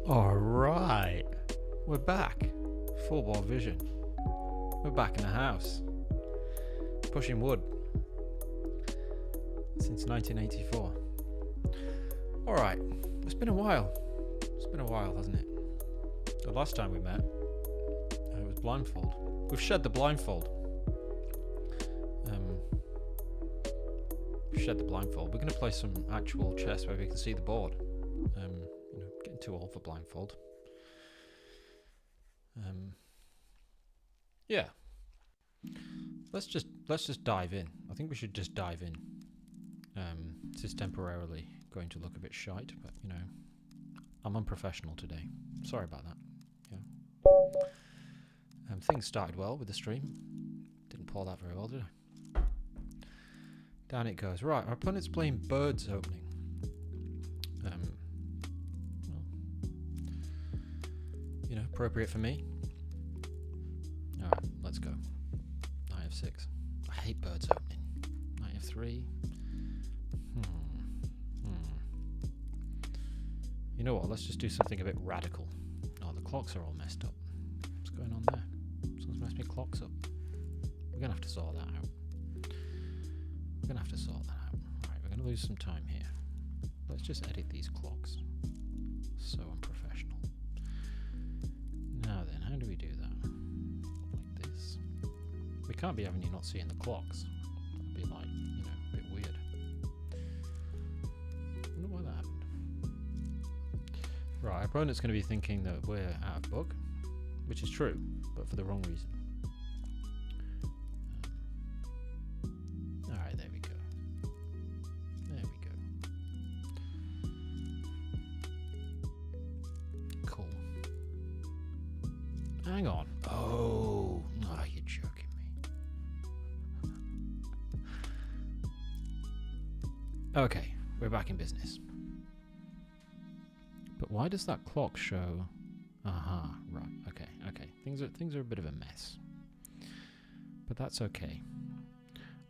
Alright, we're back. Full ball vision. We're back in the house. Pushing wood. Since 1984. Alright, it's been a while. It's been a while, hasn't it? The last time we met, it was blindfold. We've shed the blindfold. We've shed the blindfold. We're going to play some actual chess where we can see the board. Getting too old for blindfold. Yeah. Let's just dive in. I think we should just dive in. This is temporarily going to look a bit shite, but I'm unprofessional today. Sorry about that. Yeah. Things started well with the stream. Didn't pour that very well, did I? Down it goes. Right, our opponent's playing birds opening. Appropriate for me. Alright, let's go. Knight f6. I hate birds opening. Knight f3. You know what? Let's just do something a bit radical. Oh, the clocks are all messed up. What's going on there? Someone's messed my clocks up. We're going to have to sort that out. We're going to have to sort that out. Right, we're going to lose some time here. Let's just edit these clocks. So unprofessional. Now then, how do we do that? Like this. We can't be having you not seeing the clocks. That'd be like, you know, a bit weird. I wonder why that happened. Right, our opponent's going to be thinking that we're out of bug, which is true, but for the wrong reason. Alright, there we go. There we go. Cool. Hang on. Oh, you're joking me. Okay, we're back in business. But why does that clock show? Aha, right. Okay, okay. Things are a bit of a mess. But that's okay.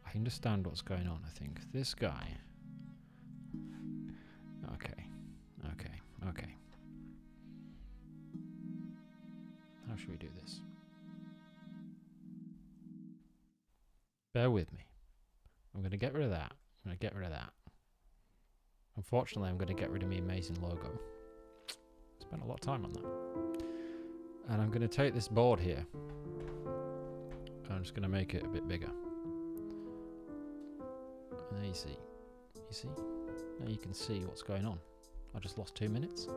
I understand what's going on, I think. This guy. Okay. Okay. Okay. How should we do this? Bear with me. I'm going to get rid of that. I'm going to get rid of that. Unfortunately, I'm going to get rid of my amazing logo. Spent a lot of time on that. And I'm going to take this board here. I'm just going to make it a bit bigger. And there you see. You see? Now you can see what's going on. I just lost 2 minutes.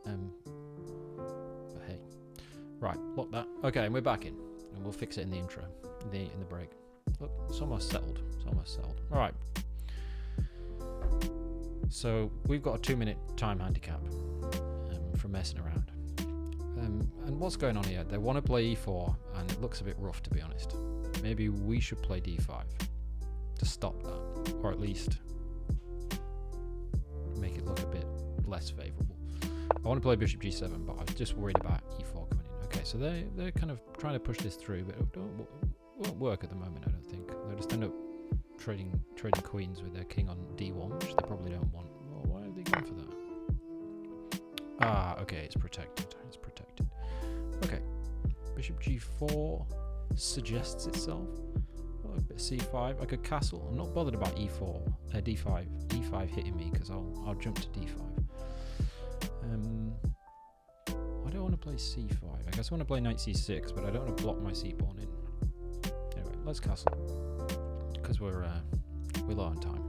But hey. Right, lock that. Okay, and we're back in. And we'll fix it in the intro. In the break. Look, it's almost settled. It's almost settled. Alright. So we've got a 2-minute time handicap from messing around. And what's going on here? They want to play e4 and it looks a bit rough, to be honest. Maybe we should play d5 to stop that, or at least make it look a bit less favourable. I want to play bishop g7, but I was just worried about e4 coming in. Okay, so they're kind of trying to push this through, but it won't work at the moment, I don't think. They'll just end up trading queens with their king on d1, which they probably don't want. Well, why are they going for that? Ah, okay, it's protected. It's protected. Okay, bishop g4 suggests itself. Oh, a bit c5. I could castle. I'm not bothered about e4, d5, e5 hitting me because I'll jump to d5. I don't want to play c5. I guess I want to play knight c6, but I don't want to block my c pawn in. Anyway, let's castle because we're low on time.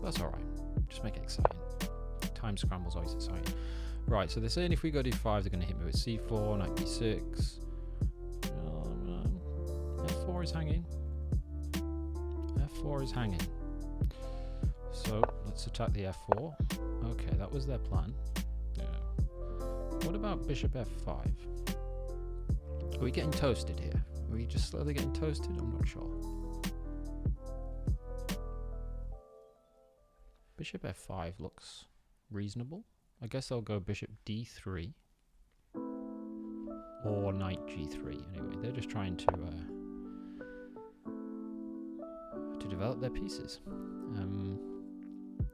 That's all right. Just make it exciting. Time scramble's always exciting. Right, so they're saying if we go d5, they're going to hit me with c4, knight b6. F4 is hanging. F4 is hanging. So let's attack the f4. Okay, that was their plan. Yeah. What about bishop f5? Are we getting toasted here? Are we just slowly getting toasted? I'm not sure. Bishop f5 looks reasonable. I guess I'll go bishop d3 or knight g3. Anyway, they're just trying to develop their pieces.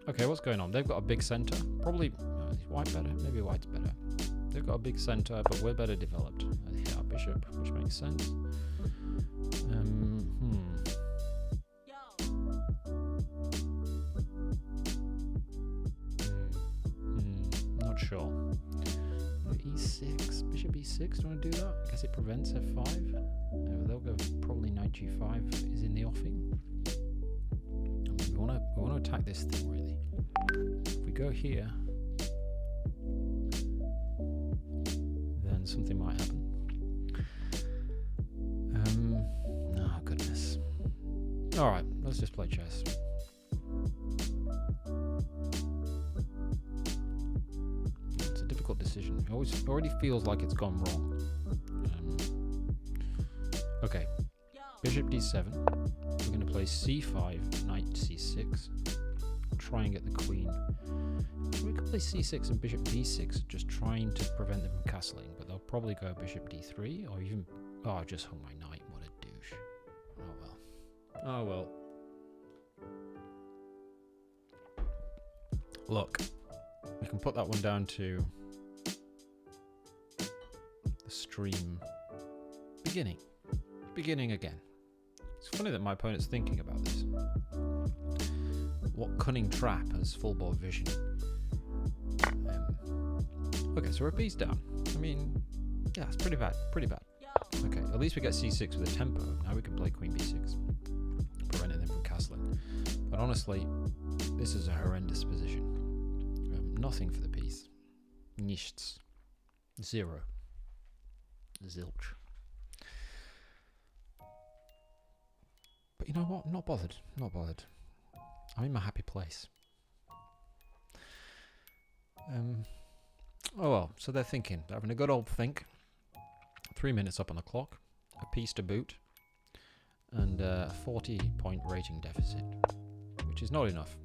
Okay, what's going on? They've got a big center. Probably is white better. Maybe white's better. They've got a big center, but we're better developed. They hit our bishop, which makes sense. Not sure. E6, bishop e6. Do you want to do that? I guess it prevents f5. They'll go probably knight g5 is in the offing. We want to attack this thing really. If we go here, then something might happen. Oh goodness. All right, let's just play chess. It's a difficult decision. It already feels like it's gone wrong. Okay, bishop d7. We're going to play c5, knight c6. Try and get the queen. We could play c6 and bishop b6, just trying to prevent them from castling. But they'll probably go bishop d3, or even... Oh, I just hung my knight. What a douche. Oh well. Oh well. Look, we can put that one down to the stream beginning. Beginning again. It's funny that my opponent's thinking about this. What cunning trap has full board vision? Okay, so we're a piece down. I mean, yeah, it's pretty bad. Pretty bad. Okay, at least we get c6 with a tempo. Now we can play queen b6. Preventing them from castling. But honestly, this is a horrendous position. Nothing for the piece. Nichts. Zero. Zilch. But you know what? I'm not bothered. Not bothered. I'm in my happy place. Oh well, so they're thinking. They're having a good old think. 3 minutes up on the clock. A piece to boot. And a 40-point rating deficit. Which is not enough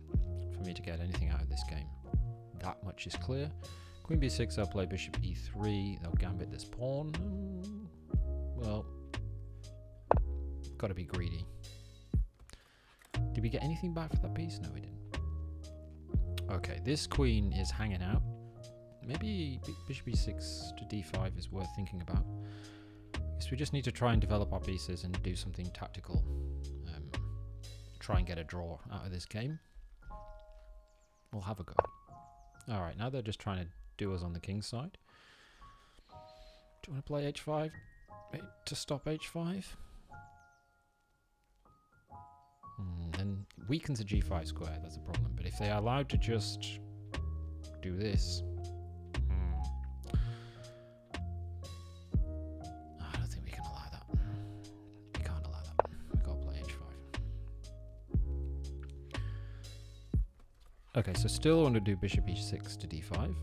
for me to get anything out of this game. That much is clear. Queen b6, they'll play bishop e3. They'll gambit this pawn. Well, gotta be greedy. Did we get anything back for that piece? No, we didn't. Okay, this queen is hanging out. Maybe bishop e6 to d5 is worth thinking about. I guess we just need to try and develop our pieces and do something tactical. Try and get a draw out of this game. We'll have a go. Alright, now they're just trying to do us on the king's side. Do you want to play h5 to stop h5? Then weakens a g5 square, that's a problem. But if they are allowed to just do this... I don't think we can allow that. We can't allow that. We've got to play h5. Okay, so still want to do bishop e6 to d5.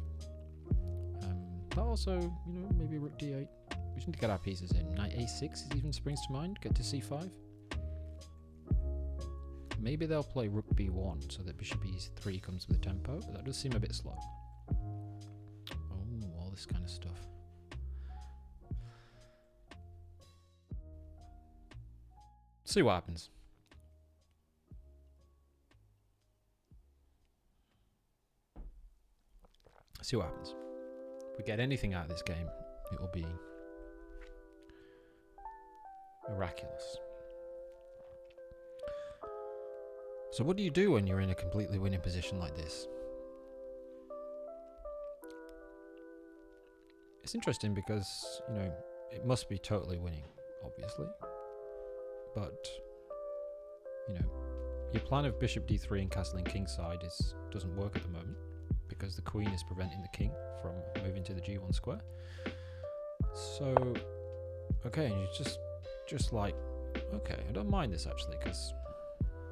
That also, you know, maybe rook d8. We just need to get our pieces in. Knight a6 even springs to mind. Get to c5. Maybe they'll play rook b1 so that bishop e3 comes with a tempo, but that does seem a bit slow. Oh, all this kind of stuff. See what happens. See what happens. If we get anything out of this game, it will be miraculous. So what do you do when you're in a completely winning position like this? It's interesting because, you know, it must be totally winning, obviously. But, you know, your plan of bishop d3 and castling kingside doesn't work at the moment because the queen is preventing the king from moving to the g1 square. So, okay, and you just like, okay, I don't mind this actually because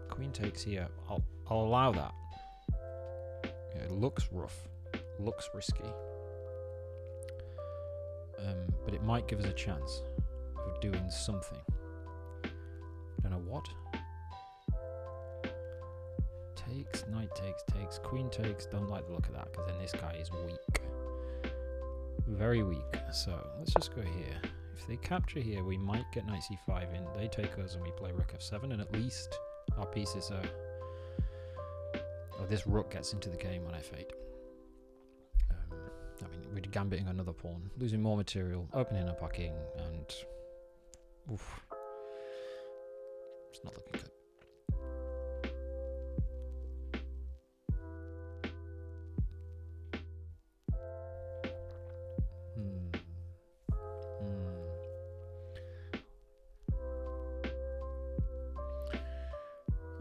queen takes here. I'll allow that. Yeah, it looks rough, looks risky, but it might give us a chance of doing something. Don't know what. Takes, knight takes, queen takes. Don't like the look of that because then this guy is weak, very weak. So let's just go here. If they capture here, we might get knight c5 in. They take us and we play rook f7, and at least our pieces are... this rook gets into the game on f8. I mean, we're gambiting another pawn, losing more material, opening up our king, and... oof. It's not looking good.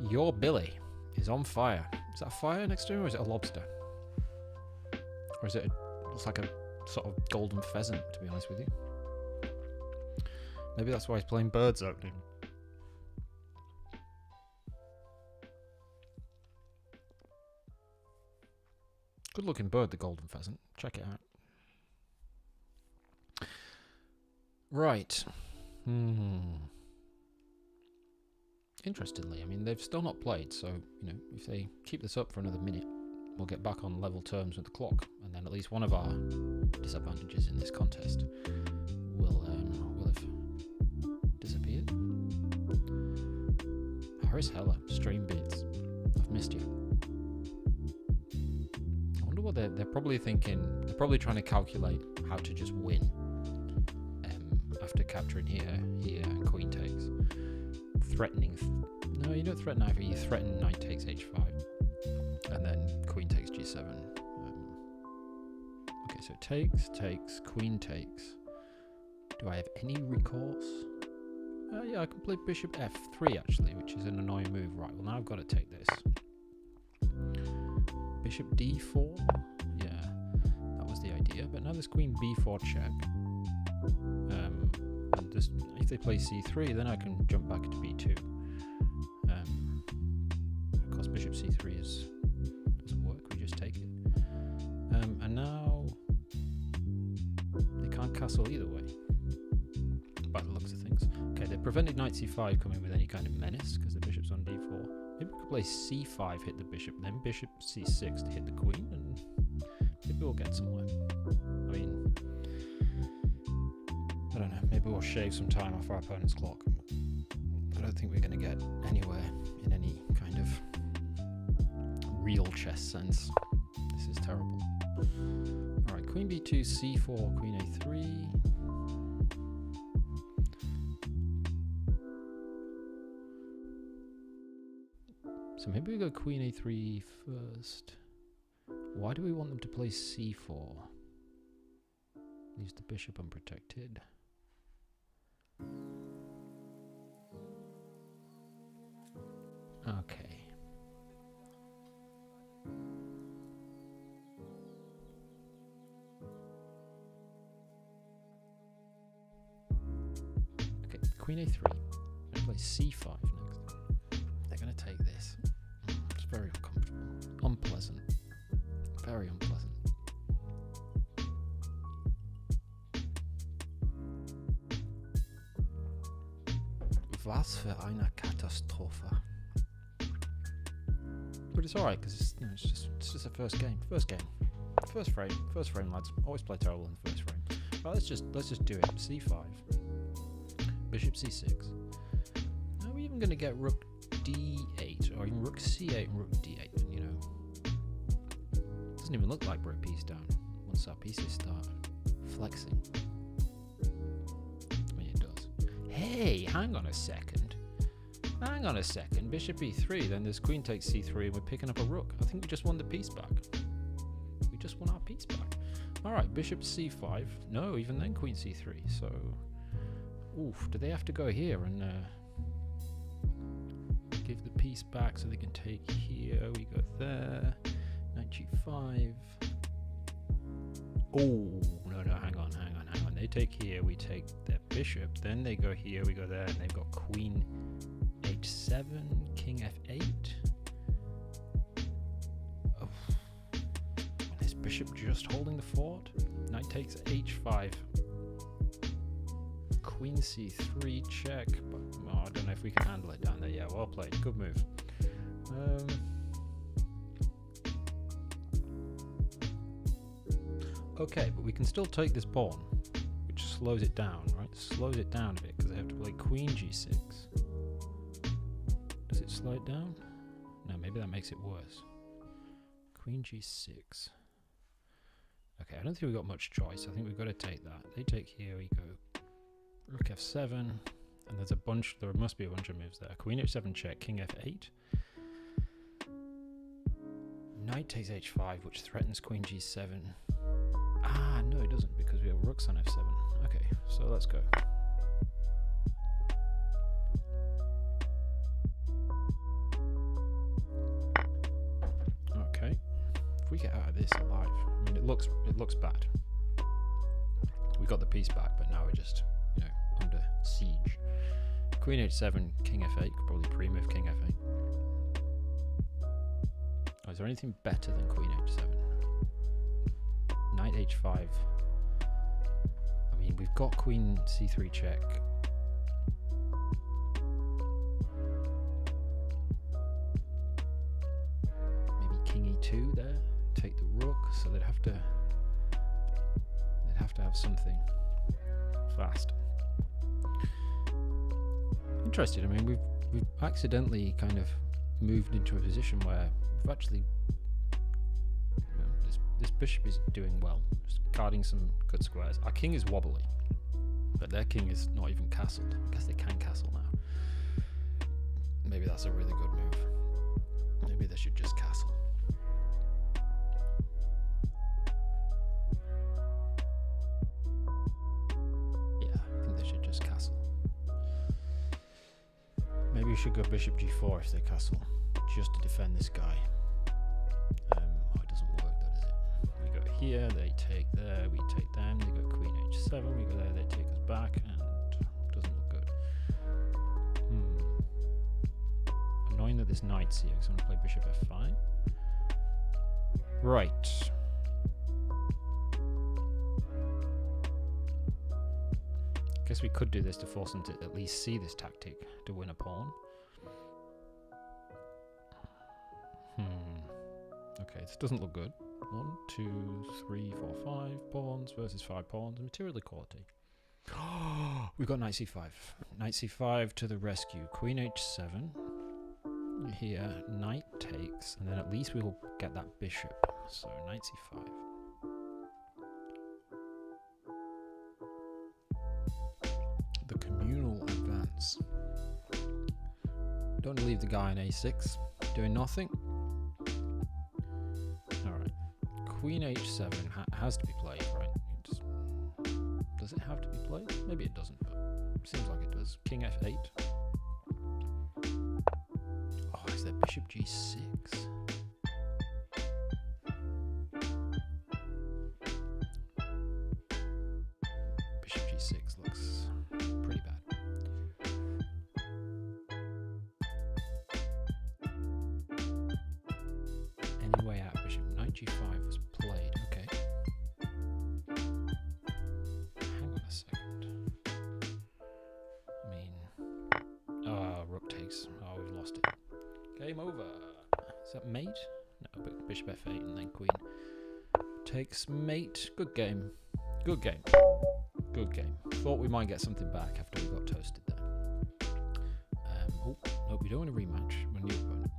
Your Billy is on fire. Is that a fire next to him, or is it a lobster? Or is it looks like a sort of golden pheasant, to be honest with you. Maybe that's why he's playing birds opening. Good looking bird, the golden pheasant. Check it out. Right. Interestingly, I mean, they've still not played, so, you know, if they keep this up for another minute, we'll get back on level terms with the clock, and then at least one of our disadvantages in this contest will have disappeared. Harris Heller, stream beats. I've missed you. what they're probably thinking. They're probably trying to calculate how to just win after capturing here, and queen takes. Threatening. No, you don't threaten either. You threaten knight takes h5, and then queen takes g7. Okay, so takes, queen takes. Do I have any recourse? Yeah, I can play bishop f3 actually, which is an annoying move. Right, well now I've got to take this. Bishop d4? Yeah, that was the idea. But now there's queen b4 check. And just, if they play c3, then I can jump back to b2. Of course, bishop c3 doesn't work, we just take it. And now they can't castle either way, by the looks of things. Okay, they prevented knight c5 coming with any kind of menace because the bishop's on d4. Maybe we could play c5, hit the bishop, then bishop c6 to hit the queen, and maybe we'll get somewhere. I mean, I don't know, maybe we'll shave some time off our opponent's clock. I don't think we're going to get anywhere in any kind of real chess sense. This is terrible. Alright, queen b2, c4, queen a3. So maybe we go queen a3 first. Why do we want them to play c4? Leaves the bishop unprotected. Okay. Okay, queen a3. I'm going to play c5 next. They're going to take this. It's very uncomfortable. Unpleasant. Very unpleasant. Was für eine Katastrophe. But it's alright because it's, it's just a first game. First frame, lads. Always play terrible in the first frame. Right, let's just do it. C5, bishop c6. Are we even going to get rook d8 or even rook c8 and rook d8? You know, doesn't even look like we're a piece down once our pieces start flexing. I mean, it does. Hey, hang on a second. Bishop e3, then there's queen takes c3, and we're picking up a rook. I think we just won the piece back. We just won our piece back. Alright, bishop c5. No, even then queen c3. So, oof, do they have to go here and give the piece back so they can take here? We go there. Knight g5. Oh, no, hang on. They take here, we take their bishop. Then they go here, we go there, and they've got queen h7, king f8. Oh. Is bishop just holding the fort? Knight takes h5. Queen c3 check. But I don't know if we can handle it down there. Yeah, well played. Good move. Okay, but we can still take this pawn, which slows it down, right? Slows it down a bit because they have to play queen g6. Does it slow it down? No, maybe that makes it worse. Queen g6. Okay, I don't think we've got much choice. I think we've got to take that. They take here, we go rook f7, and there's a bunch, there must be a bunch of moves there. Queen h7 check, king f8. Knight takes h5, which threatens queen g7. Ah, no, it doesn't, because we have rooks on f7. Okay, so let's go. Okay, if we get out of this alive, I mean, it looks bad. We got the piece back, but now we're just, under siege. Queen h7, king f8, could probably pre-move king f8. Oh, is there anything better than queen h7? Knight h5. I mean, we've got queen c3 check. Maybe king e2 there. Take the rook. So they'd have to have something fast. Interesting. I mean, we've accidentally kind of moved into a position where we've actually, this bishop is doing well. Just guarding some good squares. Our king is wobbly, but their king is not even castled. I guess they can castle now. Maybe that's a really good move. Maybe they should just castle. Yeah, I think they should just castle. Maybe we should go bishop g4 if they castle, just to defend this guy. Oh, it doesn't work, though, does it? We go here, they take there, we take them, they go queen h7, we go there, they take us back, and it doesn't look good. Annoying that this knight's here, because I'm going to play bishop f5. Right. Guess we could do this to force them to at least see this tactic to win a pawn. Okay, this doesn't look good. 1, 2, 3, 4, 5 pawns versus 5 pawns. Material equality. We've got knight c5. Knight c5 to the rescue. Queen h7. Here, knight takes, and then at least we will get that bishop. So knight c5. The communal advance. Don't leave the guy on a6 doing nothing. Alright. Queen h7 has to be played, right? Does it have to be played? Maybe it doesn't, but it seems like it does. King f8. Oh, is there bishop g6? Bishop g6 looks pretty bad. Any way out, bishop. Knight g5 was played. Okay. Hang on a second. I mean, rook takes. Oh, we've lost it. Game over. Is that mate? No, but bishop f8 and then queen takes mate. Good game. Good game. Good game. Thought we might get something back after we got toasted there. Oh, no, we don't want a rematch. We're new opponent.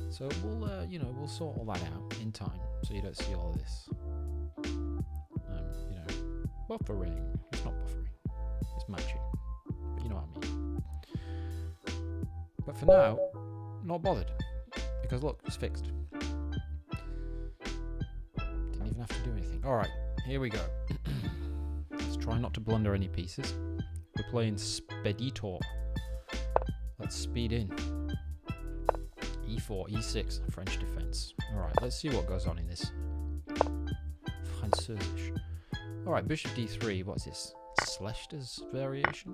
So we'll, we'll sort all that out in time, so you don't see all of this. Buffering. It's not buffering. It's matching. But you know what I mean. But for now, not bothered, because look, it's fixed. Didn't even have to do anything. All right, here we go. Let's try not to blunder any pieces. We're playing Speditor. Let's speed in. E4, E6, French defense. All right, let's see what goes on in this. Französisch. All right, bishop d3. What's this? Schlechter's variation.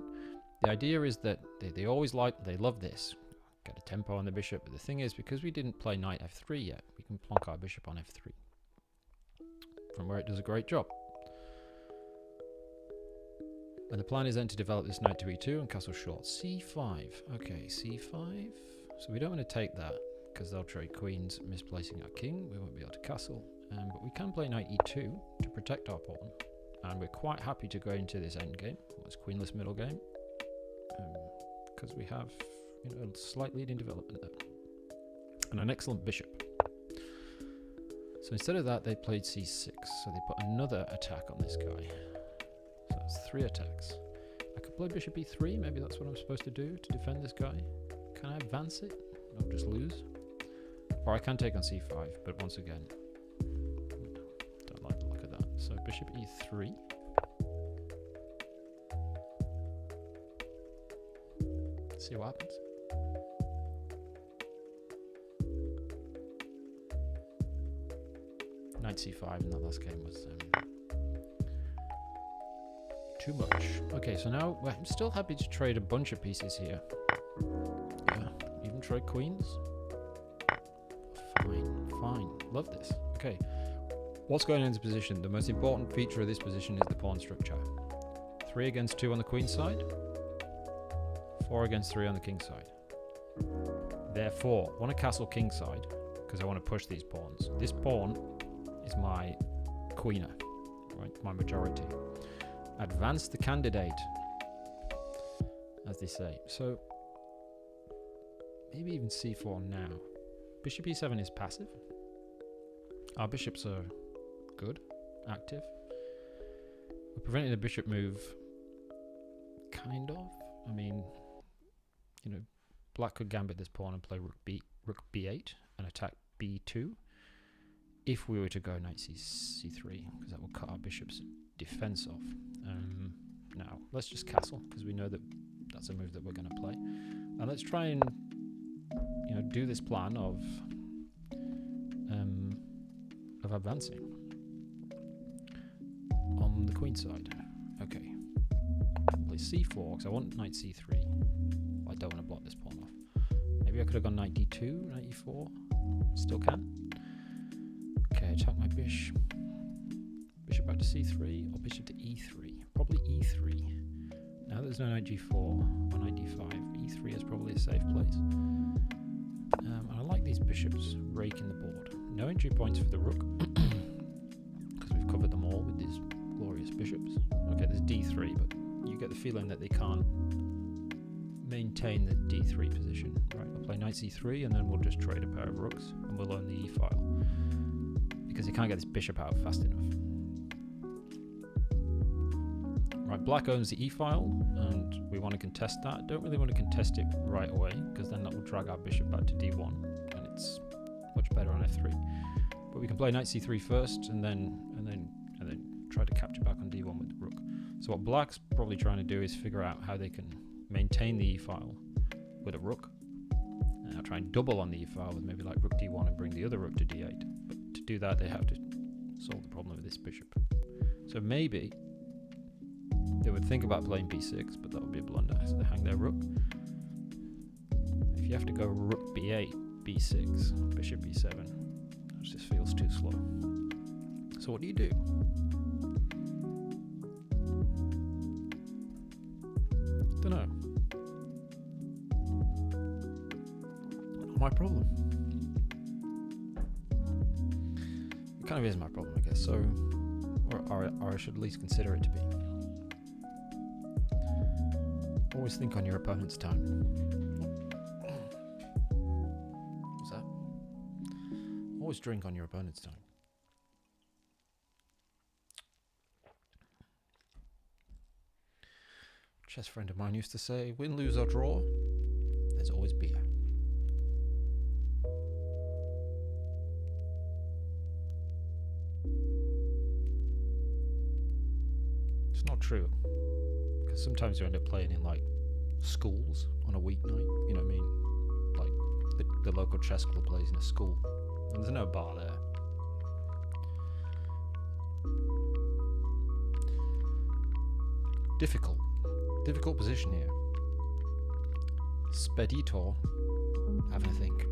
The idea is that they love this. Get a tempo on the bishop, but the thing is, because we didn't play knight f3 yet, we can plonk our bishop on f3, from where it does a great job. And the plan is then to develop this knight to e2 and castle short. c5. Okay, c5. So we don't want to take that, because they'll trade queens, misplacing our king. We won't be able to castle. But we can play knight e2 to protect our pawn. And we're quite happy to go into this endgame, this queenless middle game, because we have a slight lead in development there. And an excellent bishop. So instead of that, they played c6. So they put another attack on this guy. So that's 3 attacks. I could play bishop e3. Maybe that's what I'm supposed to do to defend this guy. Can I advance it? I'll just lose. Or I can take on c5, but once again, don't like the look of that. So bishop e3. See what happens. Knight c5 in that last game was too much. Okay, so now I'm still happy to trade a bunch of pieces here. Yeah, even trade queens. Fine. Love this. Okay, what's going on in this position? The most important feature of this position is the pawn structure. 3 against 2 on the queen side. 4 against 3 on the king side. Therefore, I want to castle king side because I want to push these pawns. This pawn is my queener, right? My majority. Advance the candidate, as they say. So maybe even c4 now. Bishop e7 is passive. Our bishops are Good. Active. We're preventing the bishop move. Kind of. I mean, you know, black could gambit this pawn and play rook b8 and attack b2 if we were to go knight c3, because that will cut our bishop's defense off. Now, let's just castle, because we know that that's a move that we're going to play. And let's try and, you know, do this plan of advancing on the queen side. Okay. Play c4, because I want knight c3. I don't want to block this pawn off. Maybe I could have gone knight d2, knight e4. Still can. Okay, attack my bishop. Bishop back to c3, or bishop to e3. Probably e3. Now there's no knight g4 or knight d5. e3 is probably a safe place. And I like these bishops raking the board. No entry points for the rook, because we've covered them all with these glorious bishops. Okay, there's d3, but you get the feeling that they can't maintain the d3 position. Right, we'll play knight c3, and then we'll just trade a pair of rooks, and we'll own the e file, because he can't get this bishop out fast enough. Right, black owns the e file, and we want to contest that. Don't really want to contest it right away, because then that will drag our bishop back to d1, and it's much better on f3. But we can play knight c3 first, and then try to capture back on d1 with the rook. So what black's probably trying to do is figure out how they can maintain the e file with a rook. And I'll try and double on the e file with maybe like rook d1 and bring the other rook to d8. But to do that, they have to solve the problem with this bishop. So maybe they would think about playing b6, but that would be a blunder. So they hang their rook. If you have to go rook b8, b6, bishop b7, that just feels too slow. So what do you do? Don't know. Not my problem. It kind of is my problem, I guess. So, or I should at least consider it to be. Always think on your opponent's time. What's that? Always drink on your opponent's time. Chess friend of mine used to say, win, lose or draw, there's always beer. It's not true, because sometimes you end up playing in like schools on a weeknight, you know what I mean? Like the local chess club plays in a school, and there's no bar there. Difficult position here. Spedito having a think.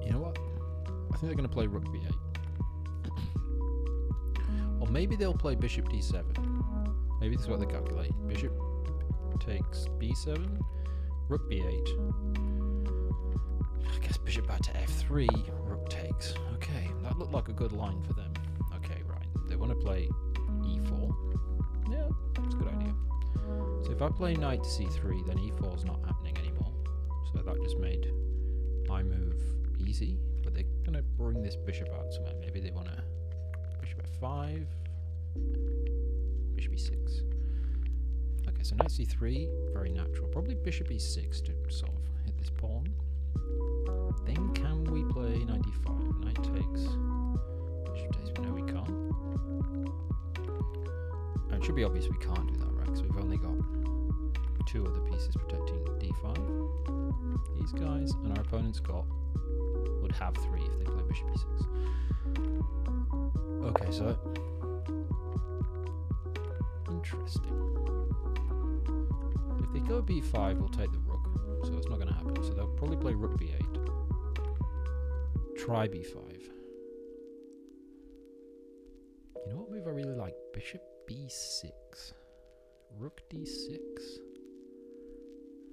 You know what? I think they're going to play rook b8. Or maybe they'll play bishop d7. Maybe this is what they calculate. Bishop takes b7, rook b8. I guess bishop back to f3, rook takes. Okay, that looked like a good line for them. Okay, right. They want to play e4. Yeah, that's a good idea. So if I play knight to c3, then e4 is not happening anymore. So that just made my move easy. But they're going to bring this bishop out somewhere. Maybe they want to bishop f5, bishop e6. Okay, so knight c3, very natural. Probably bishop e6 to sort of hit this pawn. Then can we play knight d5? Knight takes, bishop takes, but no we can't. And it should be obvious we can't do that, right? Because we've only got two other pieces protecting d5. These guys, and our opponent's would have three if they play bishop e6. Okay, so interesting. If they go b5, we'll take the rook, so it's not going to happen. So they'll probably play rook b8. Try b5. You know what move I really like? Bishop b6, rook d6,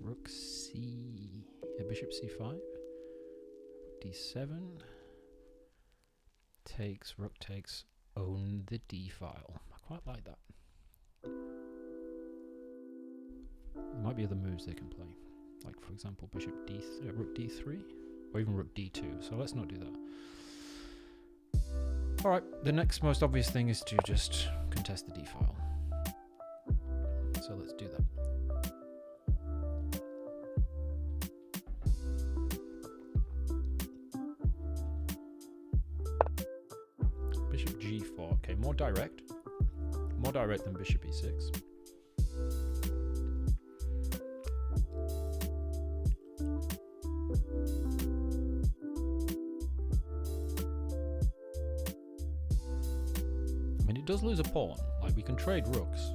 rook c, bishop c5, rook d7, takes, rook takes, own the d file. I quite like that. There might be other moves they can play, like for example bishop rook d3, or even rook d2, so let's not do that. Alright, the next most obvious thing is to just contest the d-file. So let's do that. Bishop g4, okay, more direct. More direct than bishop e6. I mean, it does lose a pawn. Like, we can trade rooks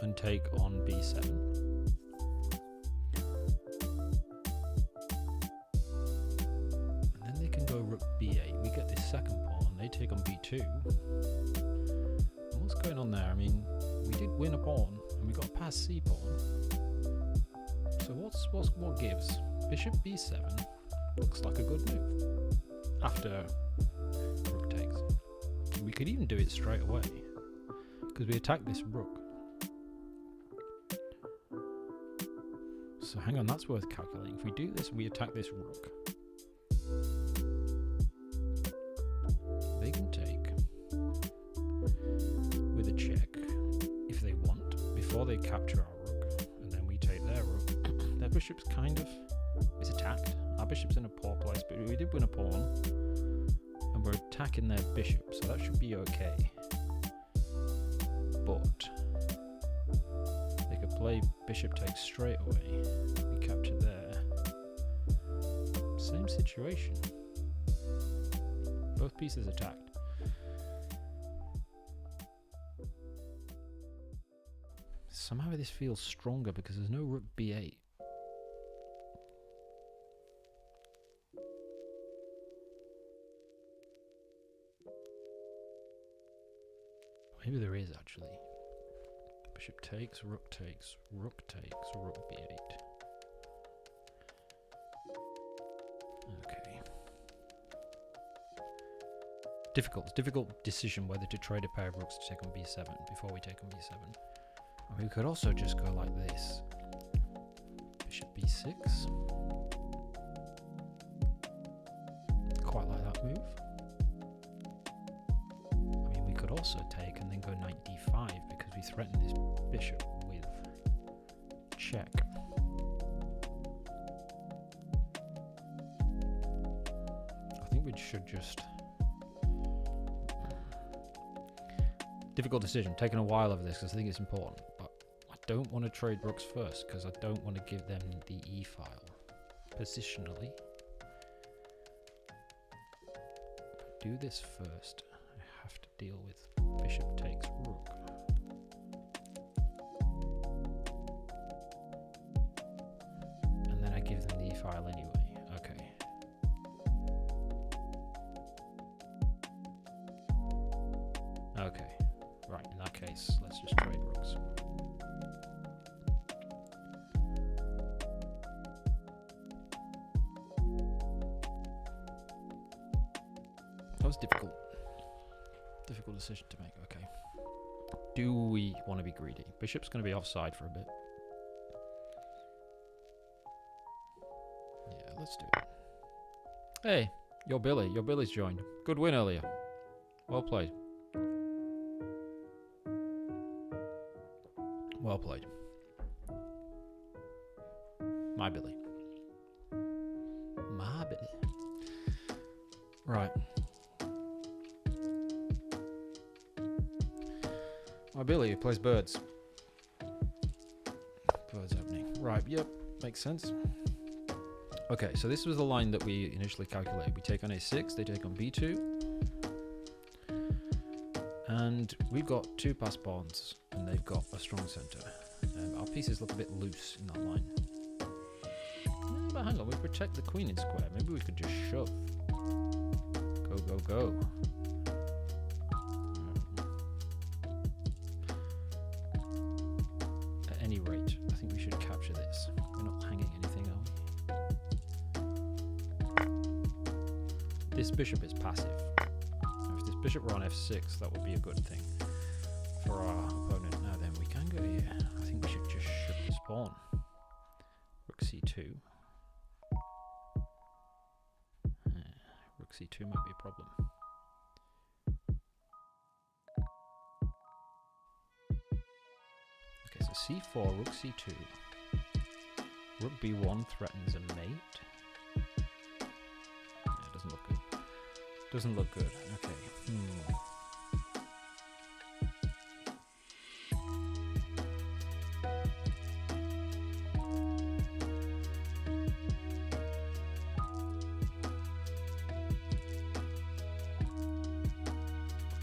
and take on b7. And then they can go rook b8. We get this second pawn. They take on b2. And what's going on there? I mean, we did win a pawn, and we got past c pawn. So what gives? Bishop b7 looks like a good move after rook takes. We could even do it straight away because we attack this rook. So hang on, that's worth calculating. If we do this, we attack this rook. They can take with a check if they want before they capture our rook, and then we take their rook. Their bishop's kind of is attacked. Our bishop's in a poor place, but we did win a pawn. And we're attacking their bishop, so that should be okay. But they could play bishop takes straight away. We capture there. Same situation. Both pieces attacked. Somehow this feels stronger because there's no rook b8. Maybe there is actually. Bishop takes, rook takes, rook takes, rook b8. Okay. Difficult decision whether to trade a pair of rooks to take on b7 before we take on b7. And we could also just go like this. Bishop b6. Quite like that move. Also take and then go knight d5 because we threaten this bishop with check. I think we should just... Difficult decision, taking a while over this because I think it's important, but I don't want to trade rooks first because I don't want to give them the e-file positionally. If I do this first, I have to deal with bishop takes rook. And then I give them the e-file anyway. Okay. Okay. Right, in that case, let's just trade rooks. That was difficult. Difficult decision to make. Okay. Do we want to be greedy? Bishop's going to be offside for a bit. Yeah, let's do it. Hey, you're Billy. Your Billy's joined. Good win earlier. Well played. Well played. My Billy. My Billy. Right. My Billy who plays birds. Birds opening. Right, yep, makes sense. Okay, so this was the line that we initially calculated. We take on a6, they take on b2. And we've got two passed pawns, and they've got a strong centre. Our pieces look a bit loose in that line. But hang on, we protect the queen in square. Maybe we could just shove. Go, go, go. At any rate, I think we should capture this. We're not hanging anything, are we? This bishop is passive. If this bishop were on f6, that would be a good thing for our opponent. Now then, we can go here. I think we should just shove this pawn. Rook c2. Rook c2 might be a problem. c4, rook c2. Rook b1 threatens a mate. Yeah, it doesn't look good. Doesn't look good. Okay.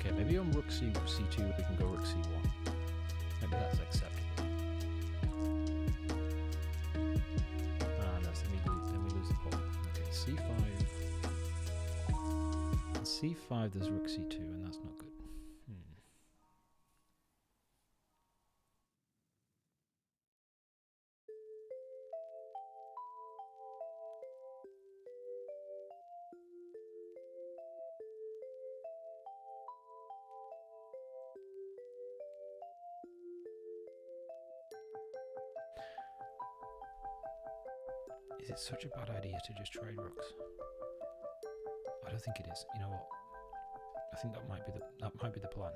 Okay, maybe on rook c2 we can go rook c1. Maybe that's acceptable. Then we lose the pawn. Okay, c5. And c5 there's rook c2 and that's not good. Is it such a bad idea to just trade rooks? I don't think it is. You know what? I think that might be the plan.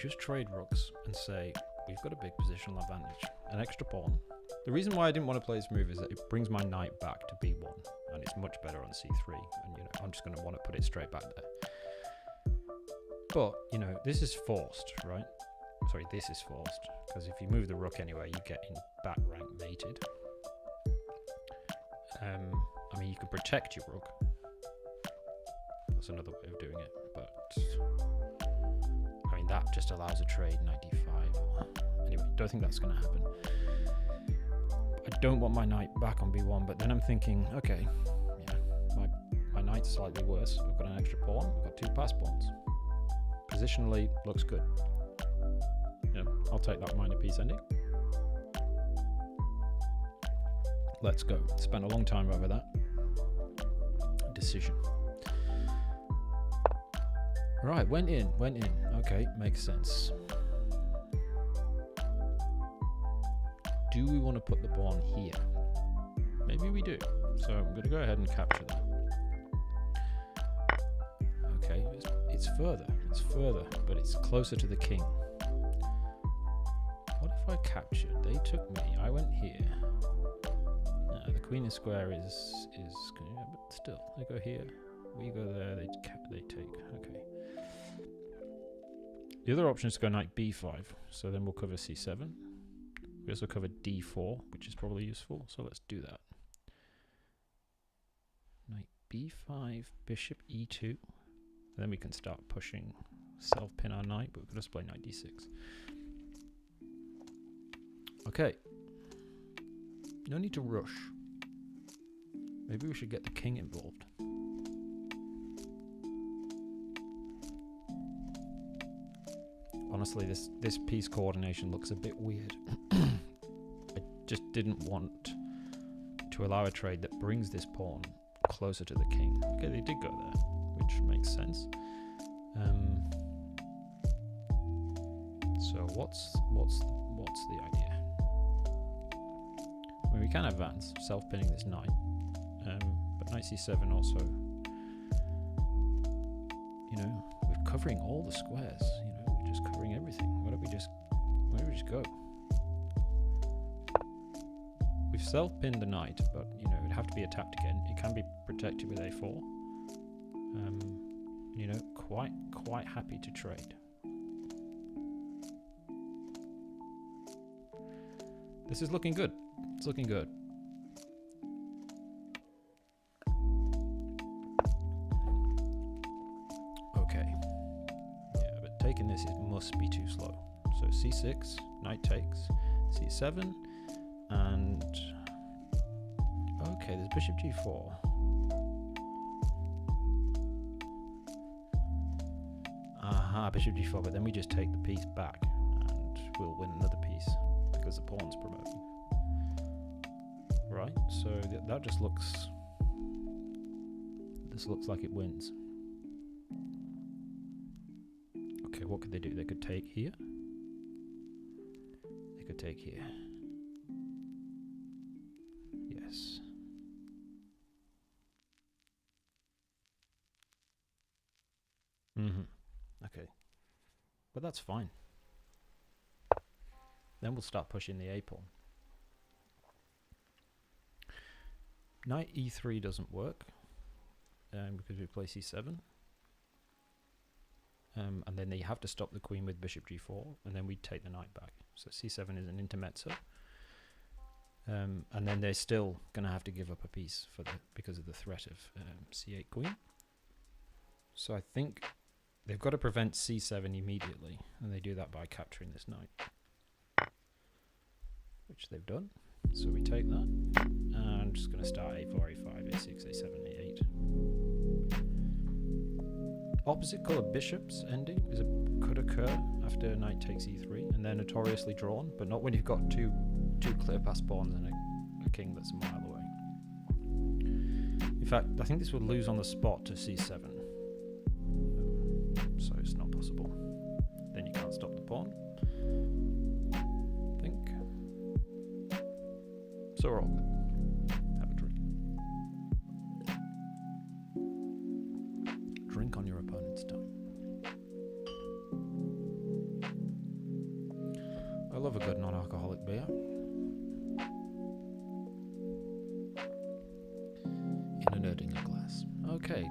Just trade rooks and say we've got a big positional advantage, an extra pawn. The reason why I didn't want to play this move is that it brings my knight back to b1, and it's much better on c3. And you know, I'm just going to want to put it straight back there. But you know, this is forced, right? Sorry, this is forced because if you move the rook anyway, you get in back rank mated. I mean, you can protect your rook. That's another way of doing it, but I mean that just allows a trade knight d5. Anyway, don't think that's going to happen. I don't want my knight back on b1, but then I'm thinking, okay, yeah, my knight's slightly worse. I've got an extra pawn. I've got two pass pawns. Positionally, looks good. Yeah, I'll take that minor piece ending. Let's go. Spent a long time over that decision. Right, went in. Okay, makes sense. Do we want to put the pawn here? Maybe we do. So I'm going to go ahead and capture that. Okay, it's further, but it's closer to the king. What if I captured? They took me. I went here. The queen in square is but still, they go here. We go there. They take. Okay. The other option is to go knight b5. So then we'll cover c7. We also cover d4, which is probably useful. So let's do that. Knight b5, bishop e2. And then we can start pushing, self-pin our knight, but we could also play knight d6. Okay. No need to rush. Maybe we should get the king involved. Honestly, this piece coordination looks a bit weird. I just didn't want to allow a trade that brings this pawn closer to the king. Okay, they did go there, which makes sense. So what's the idea? I mean, we can advance, self-pinning this knight. But knight c7 also, you know, we're covering all the squares, you know, we're just covering everything. Why don't we just go? We've self-pinned the knight, but, you know, it'd have to be attacked again. It can be protected with a4. You know, quite happy to trade. This is looking good. It's looking good. Taking this, it must be too slow. So c6, knight takes, c7, and okay, there's bishop g4. Aha, bishop g4, but then we just take the piece back and we'll win another piece because the pawn's promoting. Right, so that just looks, this looks like it wins. Okay, what could they do? They could take here. They could take here. Yes. Okay. But that's fine. Then we'll start pushing the a pawn. Knight e3 doesn't work because we play c7. And then you have to stop the queen with bishop g4, and then we take the knight back. So c7 is an intermezzo. And then they're still going to have to give up a piece because of the threat of c8 queen. So I think they've got to prevent c7 immediately, and they do that by capturing this knight, which they've done. So we take that, and I'm just going to start a4, a5, a6, a7, a8. Opposite colour bishops ending could occur after knight takes e3, and they're notoriously drawn, but not when you've got two clear pass pawns and a king that's a mile away. In fact, I think this would lose on the spot to c7, so it's not possible. Then you can't stop the pawn, I think. So we're all good. Have a drink. Drink on your opponent's time. I love a good non-alcoholic beer. In an Erdinger glass. Okay,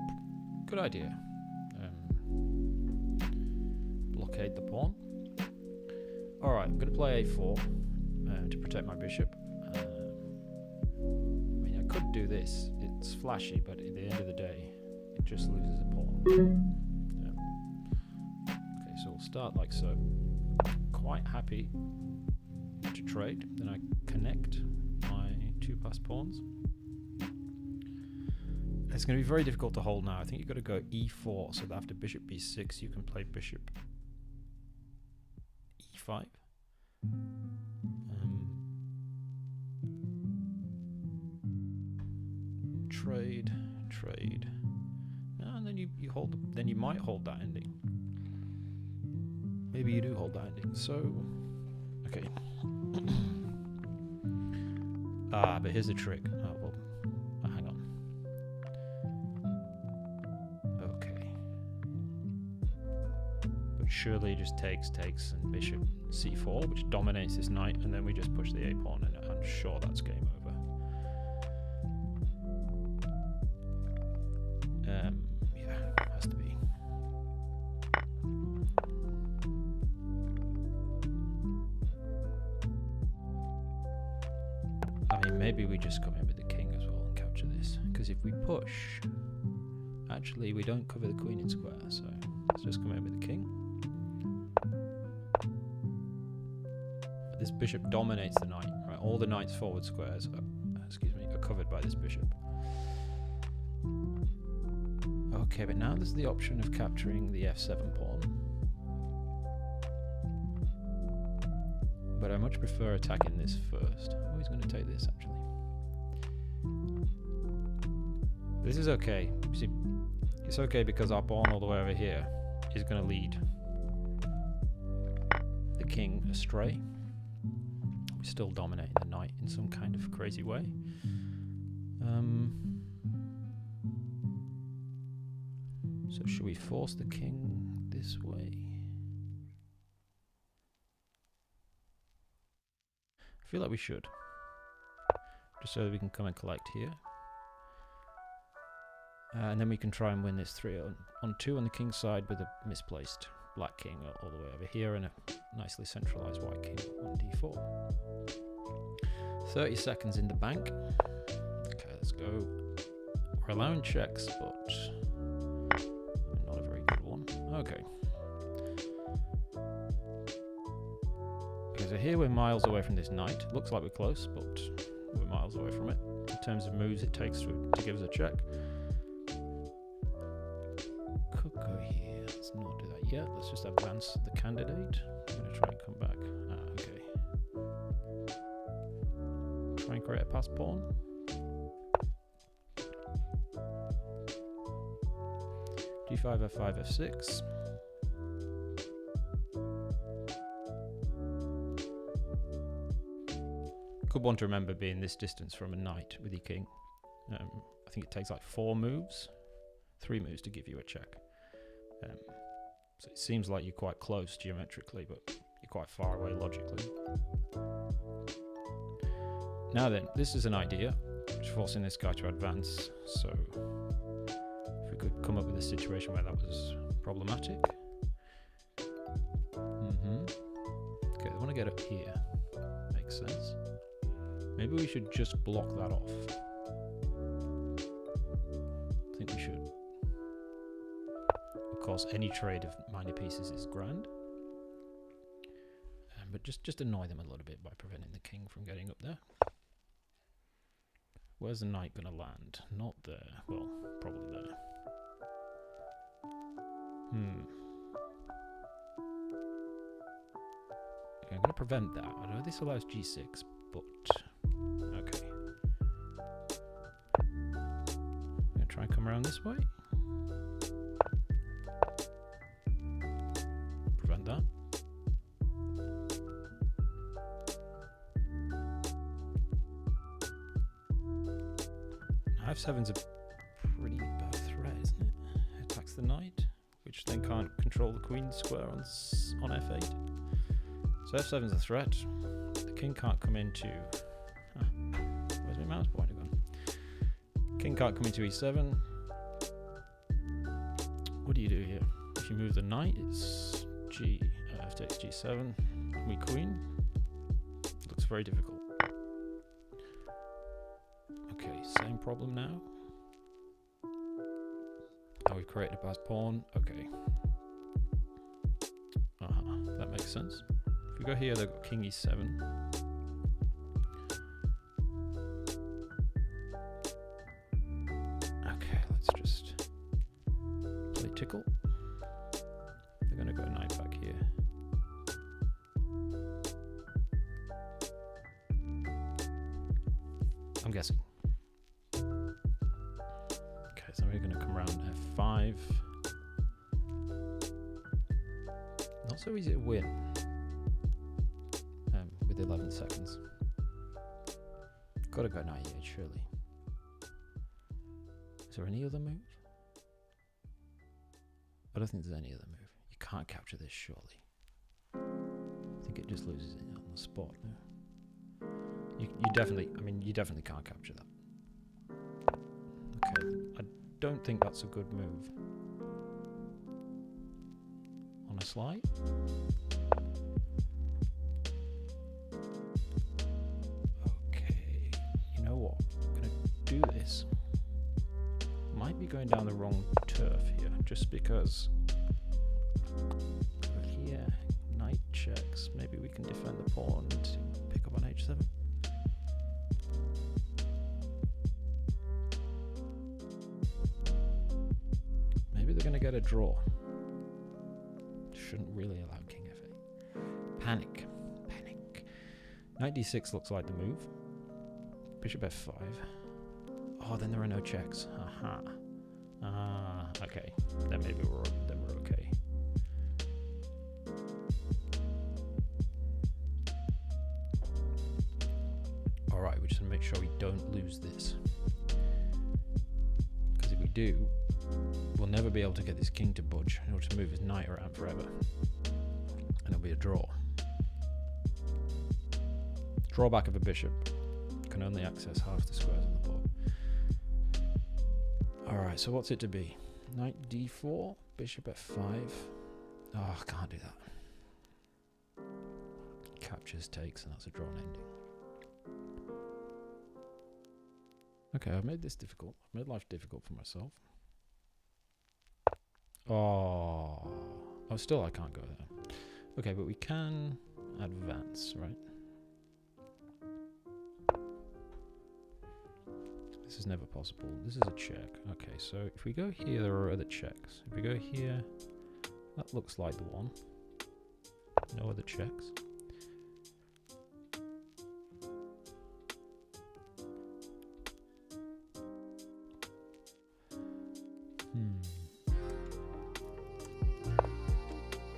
good idea. Blockade the pawn. Alright, I'm going to play a4 to protect my bishop. I mean, I could do this. It's flashy, but at the end of the day, it just loses a pawn. Okay, so we'll start like so. Quite happy to trade. Then I connect my two pass pawns. It's going to be very difficult to hold now. I think you've got to go e4, so that after bishop b6 you can play bishop e5. Trade, and then you hold. Then you might hold that ending. Maybe you do hold that ending. So, okay. But here's the trick. Well, hang on. Okay. But surely it just takes, and bishop c4, which dominates this knight, and then we just push the a pawn, and I'm sure that's game over. Yeah, has to be. I mean, maybe we just come in with the king as well and capture this, because if we push, actually we don't cover the queen in square, so let's just come in with the king. But this bishop dominates the knight, right? All the knight's forward squares are covered by this bishop. Okay, but now there's the option of capturing the f7 pawn. But I much prefer attacking this first. Oh, he's going to take this, actually. This is okay. You see, it's okay because our pawn all the way over here is going to lead the king astray. We're still dominating the knight in some kind of crazy way. So should we force the king this way? I feel like we should. Just so that we can come and collect here. And then we can try and win this 3 on 2 on the king's side with a misplaced black king all the way over here and a nicely centralized white king on d4. 30 seconds in the bank. Okay, let's go. We're allowing checks, but not a very good one. Okay. Okay, so here we're miles away from this knight. It looks like we're close, but we're miles away from it. In terms of moves it takes to give us a check. Could go here. Let's not do that yet. Let's just advance the candidate. I'm going to try and come back. Okay. Try and create a pass pawn. d5, f5, f6. Good one to remember being this distance from a knight with your king. I think it takes like 3 moves to give you a check. So it seems like you're quite close geometrically, but you're quite far away logically. Now then, this is an idea. Just forcing this guy to advance. So if we could come up with a situation where that was problematic. Okay, I want to get up here. Makes sense. Maybe we should just block that off. I think we should. Of course, any trade of minor pieces is grand. But just annoy them a little bit by preventing the king from getting up there. Where's the knight going to land? Not there. Well, probably there. Okay, I'm going to prevent that. I know this allows g6, but... Okay. I'm going to try and come around this way. Prevent that. F7's a pretty bad threat, isn't it? It attacks the knight, which then can't control the queen square on f8. So f7's a threat. The king can't come into... where's my mouse pointer gone? King can't come into e7. What do you do here? If you move the knight, it's f takes g7. We queen. Looks very difficult. Okay, same problem now. Oh, we've created a bad pawn. Okay. That makes sense. If we go here, they've got king e7. Okay, let's just play tickle. They're going to go knight back here. I'm guessing. So we're going to come around f5. Not so easy to win with 11 seconds. Got to go knight e8, surely. Is there any other move? I don't think there's any other move. You can't capture this, surely. I think it just loses it on the spot. No? You definitely, you definitely can't capture that. Okay, I don't think that's a good move. On a slide. Okay, you know what? I'm gonna do this. Might be going down the wrong turf here, just because here, knight checks. Maybe we can defend the pawn and pick up on h7. They're going to get a draw. Shouldn't really allow king f8. Panic. Knight d6 looks like the move. Bishop f5. Oh, then there are no checks. Okay. Then maybe we're okay. Alright, we just want to make sure we don't lose this. Because if we do, we'll never be able to get this king to budge. He'll just move his knight around forever. And it'll be a draw. Drawback of a bishop. Can only access half the squares on the board. Alright, so what's it to be? Knight d4, bishop f5. Oh, I can't do that. Captures, takes, and that's a drawn ending. Okay, I've made this difficult. I've made life difficult for myself. Oh, still I can't go there. Okay, but we can advance, right? This is never possible. This is a check. Okay, so if we go here, there are other checks. If we go here, that looks like the one. No other checks.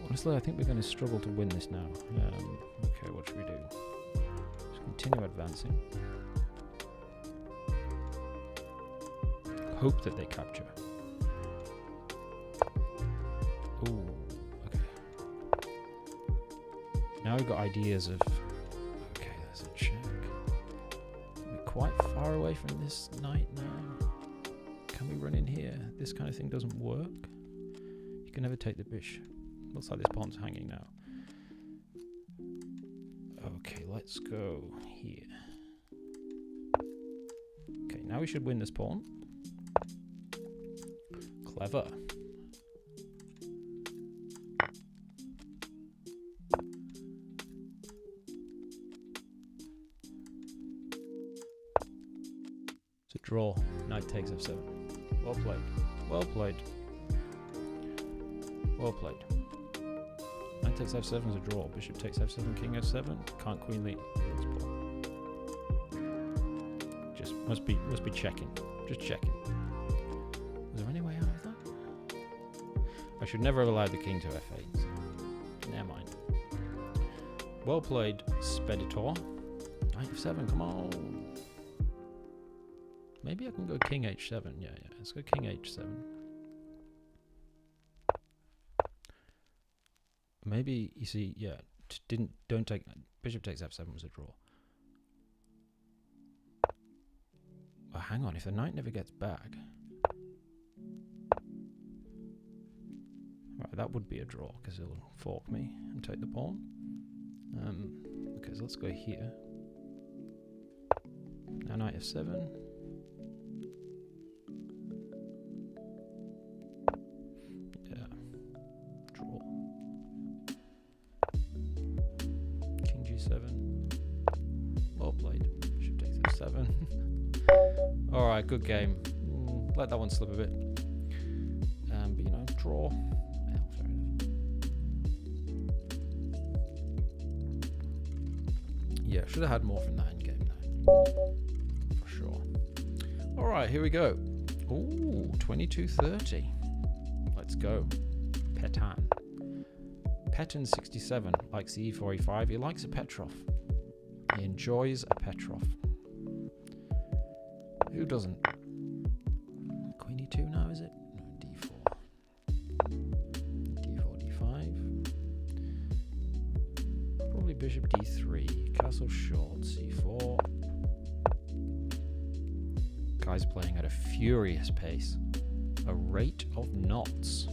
Honestly, I think we're going to struggle to win this now. Okay, what should we do? Just continue advancing. Hope that they capture. Ooh, okay. Now we've got ideas of... Okay, there's a check. We're quite far away from this knight now. Can we run in here? This kind of thing doesn't work. You can never take the bishop. Looks like this pawn's hanging now. Okay, let's go here. Okay, now we should win this pawn. Clever. It's a draw. Knight takes f7. Well played. Well played. Well played. Knight takes f7 is a draw. Bishop takes f7, king f7. Can't queen lead. Just must be checking. Just checking. Was there any way out of that? I should never have allowed the king to f8. So never mind. Well played, Speditor. Knight f7, come on. Maybe I can go king h7. Yeah. Let's go king h7. Maybe you see, yeah. Don't take bishop takes f7 was a draw. Oh, hang on. If the knight never gets back, right, that would be a draw because it'll fork me and take the pawn. Okay, so let's go here. Now knight f7. Well played. Bishop takes f7. Alright, good game. Let that one slip a bit. But you know, draw. Well, fair enough. Yeah, should have had more from that endgame though. For sure. Alright, here we go. Ooh, 22:30. Let's go. Petan. Petan67 likes the e4, e5. He likes a Petrov. He enjoys a Petrov. Who doesn't? Queen e2 now, is it? No, d4. d4, d5. Probably bishop d3. Castle short, c4. Guy's playing at a furious pace. A rate of knots.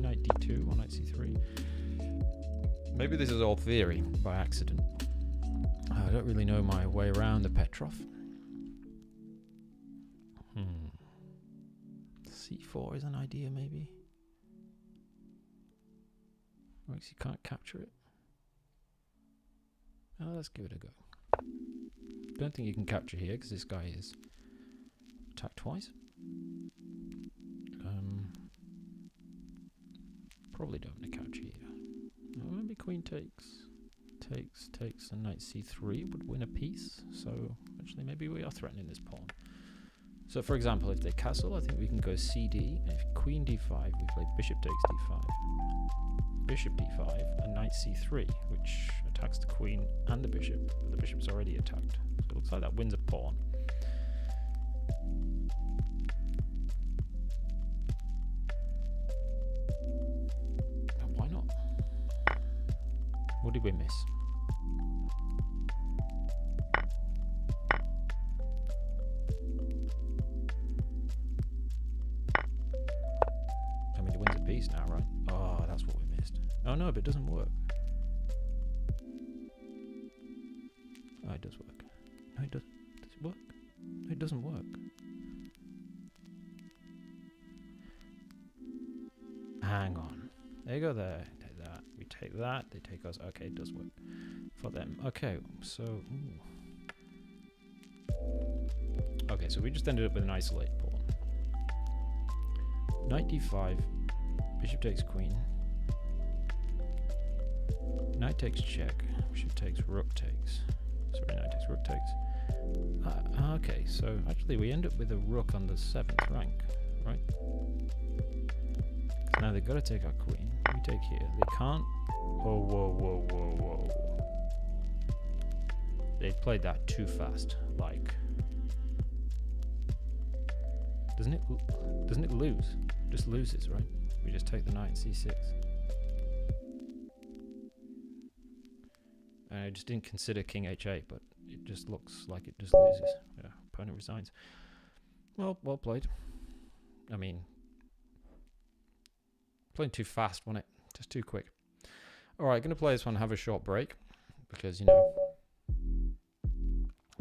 Knight d2 or knight c3. Maybe this is all theory by accident. I don't really know my way around the Petrov. C4 is an idea, maybe. Because you can't capture it. Oh, let's give it a go. Don't think you can capture here because this guy is attacked twice. Probably don't want to couch here. Oh, maybe queen takes, and knight c3 would win a piece. So actually, maybe we are threatening this pawn. So for example, if they castle, I think we can go cd. And if queen d5, we play bishop takes d5, bishop d5, and knight c3, which attacks the queen and the bishop. But the bishop's already attacked. So it looks like that wins a pawn. What did we miss? I mean, it wins a piece now, right? Oh, that's what we missed. Oh no, but it doesn't work. Oh, it does work. No, it does. Does it work? No, it doesn't work. Hang on. There you go there. We take that, they take us. Okay, it does work for them. Okay, so okay, so we just ended up with an isolate pawn. Knight d5, bishop takes queen, knight takes check, bishop takes, rook takes. Sorry, knight takes, rook takes. Okay, so actually we end up with a rook on the 7th rank, right? Now they've got to take our queen. We take here. They can't. Oh, whoa. They played that too fast. Like, doesn't it lose? Just loses, right? We just take the knight and c6. I just didn't consider king h8, but it just looks like it just loses. Yeah, opponent resigns. Well played. I mean, playing too fast, wasn't it? Just too quick. Alright, gonna play this one, have a short break, because, you know,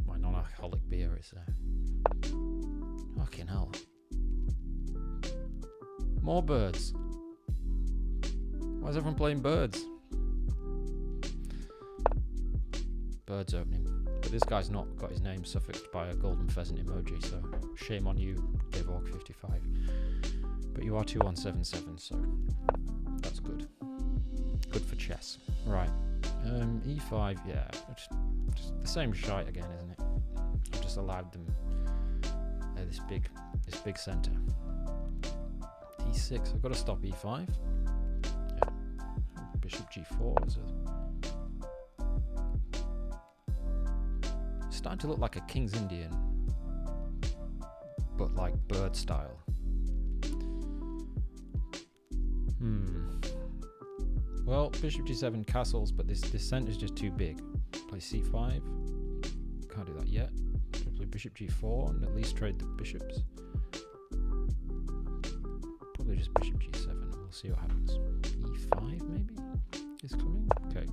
my non-alcoholic beer is fucking hell. More birds. Why is everyone playing birds? Birds opening. But this guy's not got his name suffixed by a golden pheasant emoji, so shame on you, Davork55. But you are 2177, so that's good. Good for chess. Right. E5, yeah. Just the same shite again, isn't it? I've just allowed them this big centre. D6, I've got to stop E5. Yeah. Bishop G4 is starting to look like a King's Indian, but like bird style. Well, bishop G7 castles, but this centre is just too big. Play C5. Can't do that yet. Play bishop G4 and at least trade the bishops. Probably just bishop G7. We'll see what happens. E5 maybe is coming. Okay,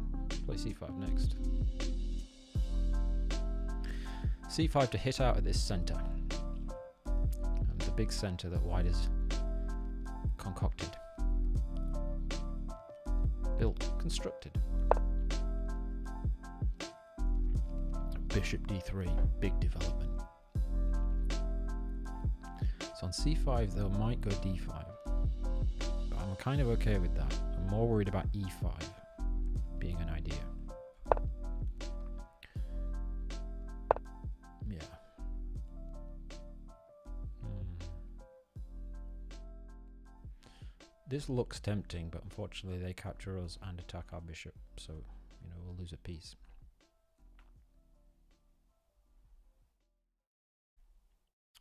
play C5 next. C5 to hit out at this centre. The big centre that White has concocted. Built, constructed. Bishop D3, big development. So on C5 though, might go D5. But I'm kind of okay with that. I'm more worried about E5 being an idea. Yeah. This looks tempting, but unfortunately they capture us and attack our bishop, so, you know, we'll lose a piece.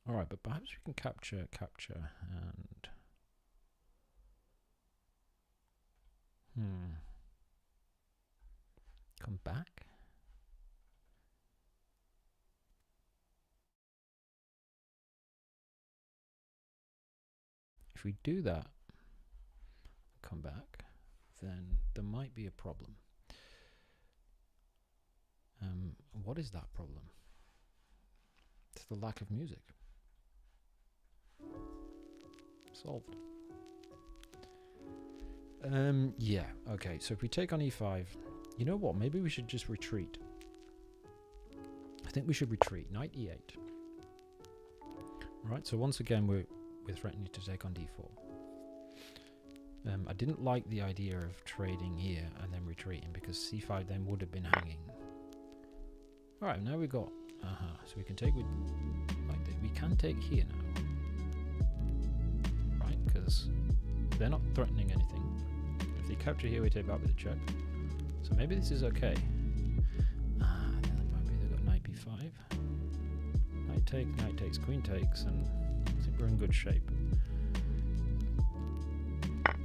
Alright, but perhaps we can capture, and... Come back? If we do that, come back, then there might be a problem. What is that problem? It's the lack of music. Solved. Yeah, okay, so if we take on E5, you know what, maybe we should just retreat. I think we should retreat, knight E8. Right, so once again we're threatening to take on D4. I didn't like the idea of trading here and then retreating, because C5 then would have been hanging. Alright, now we've got... so we can take with... like this. We can take here now. Right, because they're not threatening anything. If they capture here, we take back with a check. So maybe this is okay. Then it might be they've got knight B5. Knight takes, queen takes, and I think we're in good shape.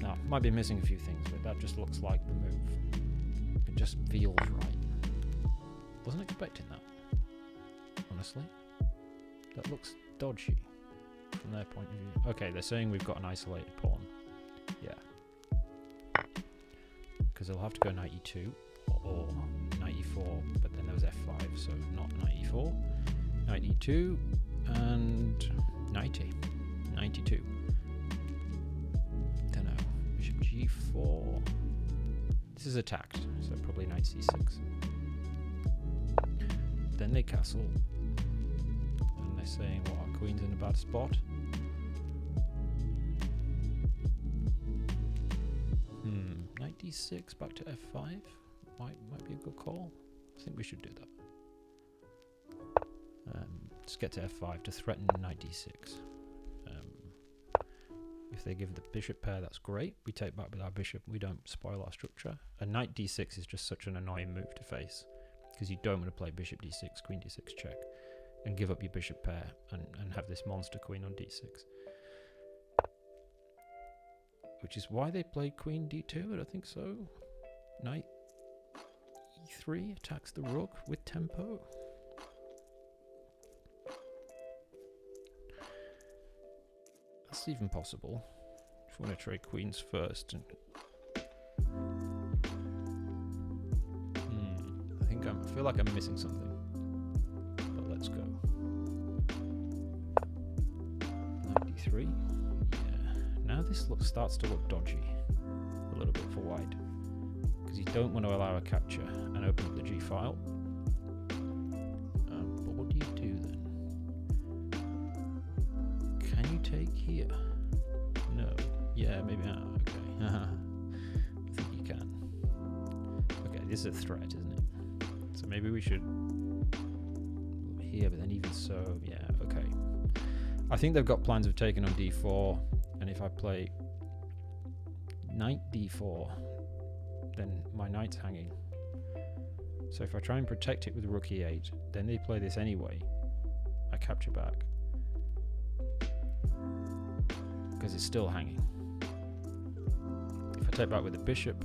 Now, might be missing a few things, but that just looks like the move. It just feels right. Wasn't expecting that, honestly. That looks dodgy from their point of view. Okay, they're saying we've got an isolated pawn. Yeah. Because they'll have to go knight E2 or knight E4, but then there was F5, so not knight E4. Knight E2 and knight E. Knight E2. Don't know. Bishop G4. This is attacked, so probably knight C6. Then they castle. And they're saying, what, our queen's in a bad spot? Knight D6 back to F5. Might be a good call. I think we should do that. Let's get to F5 to threaten knight D6. If they give the bishop pair, that's great. We take back with our bishop. We don't spoil our structure. And knight D6 is just such an annoying move to face, because you don't want to play bishop D6, queen D6 check, and give up your bishop pair and have this monster queen on D6. which is why they played queen d2. I don't think so. Knight e3 attacks the rook with tempo. That's even possible. If you want to trade queens first. And I feel like I'm missing something. But let's go. Knight d3. Yeah. Now this starts to look dodgy. A little bit for white. Because you don't want to allow a capture and open up the g file. But what do you do then? Can you take here? No. Yeah, maybe. Okay. I think you can. Okay, this is a threat, isn't it? So maybe we should here, but then even so, yeah, okay. I think they've got plans of taking on d4, and if I play knight d4, then my knight's hanging. So if I try and protect it with rook e8, then they play this anyway. I capture back. Because it's still hanging. If I take back with the bishop...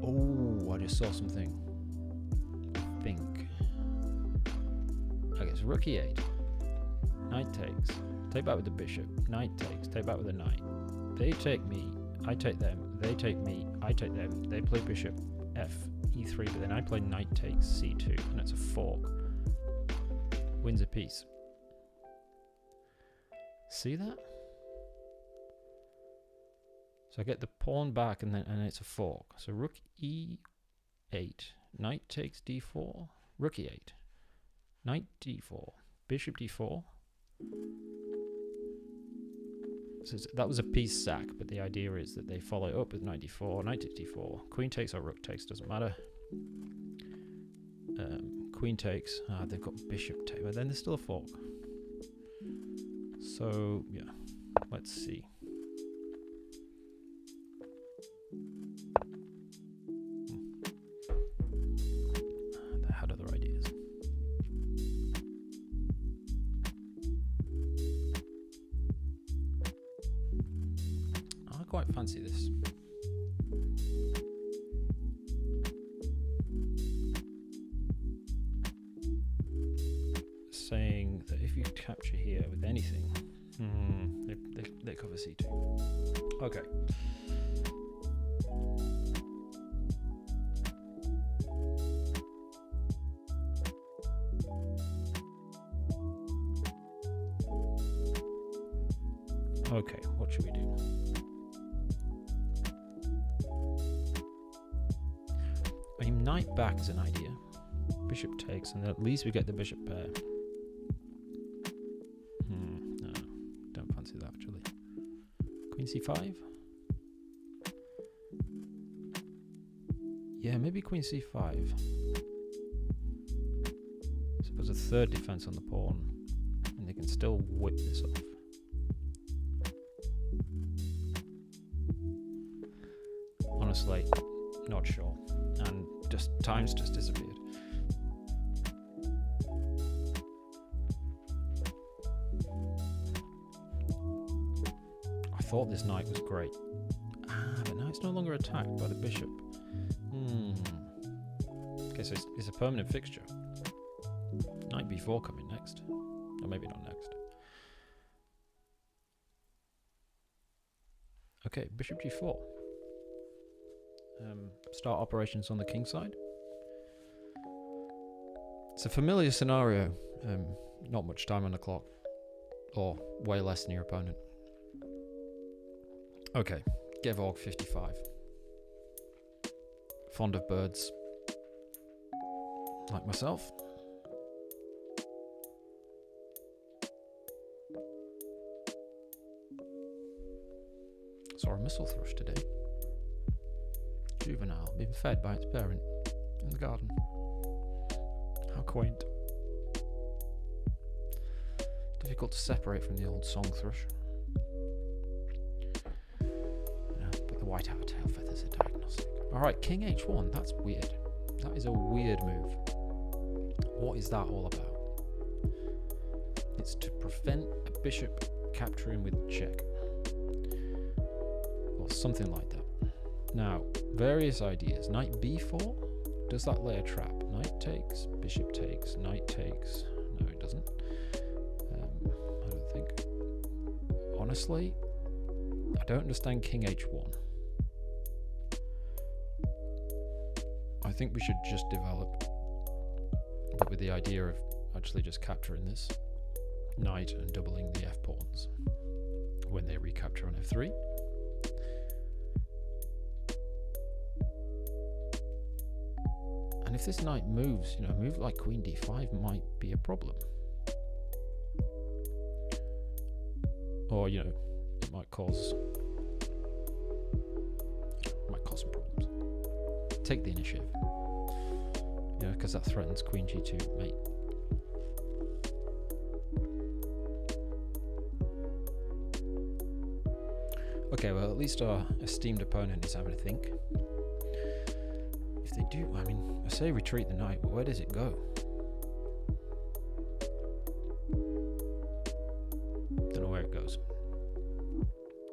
Oh, I just saw something. I think. Okay, it's rook e8. Knight takes. Take back with the bishop. Knight takes. Take back with the knight. They take me. I take them. They take me. I take them. They play bishop f e3, but then I play knight takes c2, and it's a fork. Wins a piece. See that? So I get the pawn back, and it's a fork. So rook e8, knight takes d4, rook e8, knight d4, bishop d4. So that was a piece sack, but the idea is that they follow it up with knight d4, knight takes d4, queen takes or rook takes, doesn't matter. Queen takes, they've got bishop take, but then there's still a fork. So yeah, let's see. They had other ideas. I quite fancy this. Saying that if you capture here with anything, they cover c2. Okay. Okay, what should we do? I mean, knight back is an idea. Bishop takes, and at least we get the bishop pair. No, don't fancy that actually. Queen c5? Yeah, maybe queen c5. I suppose a third defense on the pawn, and they can still whip this off. Honestly, not sure. And just time's just disappeared. I thought this knight was great. But now it's no longer attacked by the bishop. Okay, so it's a permanent fixture. Knight b4 coming next. Or maybe not next. Okay, bishop g4. Start operations on the king side. It's a familiar scenario. Not much time on the clock. Or way less than your opponent. Okay, Gevorg 55. Fond of birds. Like myself. Saw a missile thrush today. Juvenile, being fed by its parent in the garden. How quaint. Difficult to separate from the old song thrush. But the white outer tail feathers are diagnostic. Alright, king h1, that's weird. That is a weird move. What is that all about? It's to prevent a bishop capturing with check. or something like that. Now, various ideas. Knight b4? Does that lay a trap? Knight takes, bishop takes, knight takes. No, it doesn't. I don't think. Honestly, I don't understand king h1. I think we should just develop, but with the idea of actually just capturing this knight and doubling the f pawns when they recapture on f3. And if this knight moves, you know, a move like queen d5 might be a problem. Or, you know, it might cause some problems. Take the initiative. You know, because that threatens queen g2 mate. Okay, well, at least our esteemed opponent is having a think. If they do, I mean, I say retreat the knight, but where does it go? Don't know where it goes.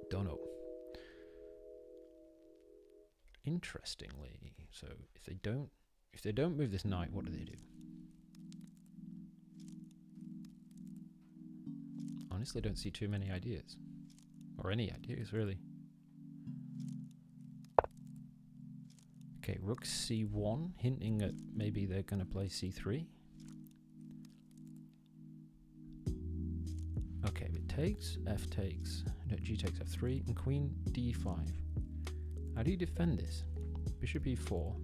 Don't know. Interestingly, so if they don't move this knight, what do they do? Honestly, don't see too many ideas. Or any ideas, really. Okay, rook c1, hinting at maybe they're going to play c3. Okay, if it takes, f takes, no, g takes f3, and queen d5. How do you defend this? Bishop e4. Oh,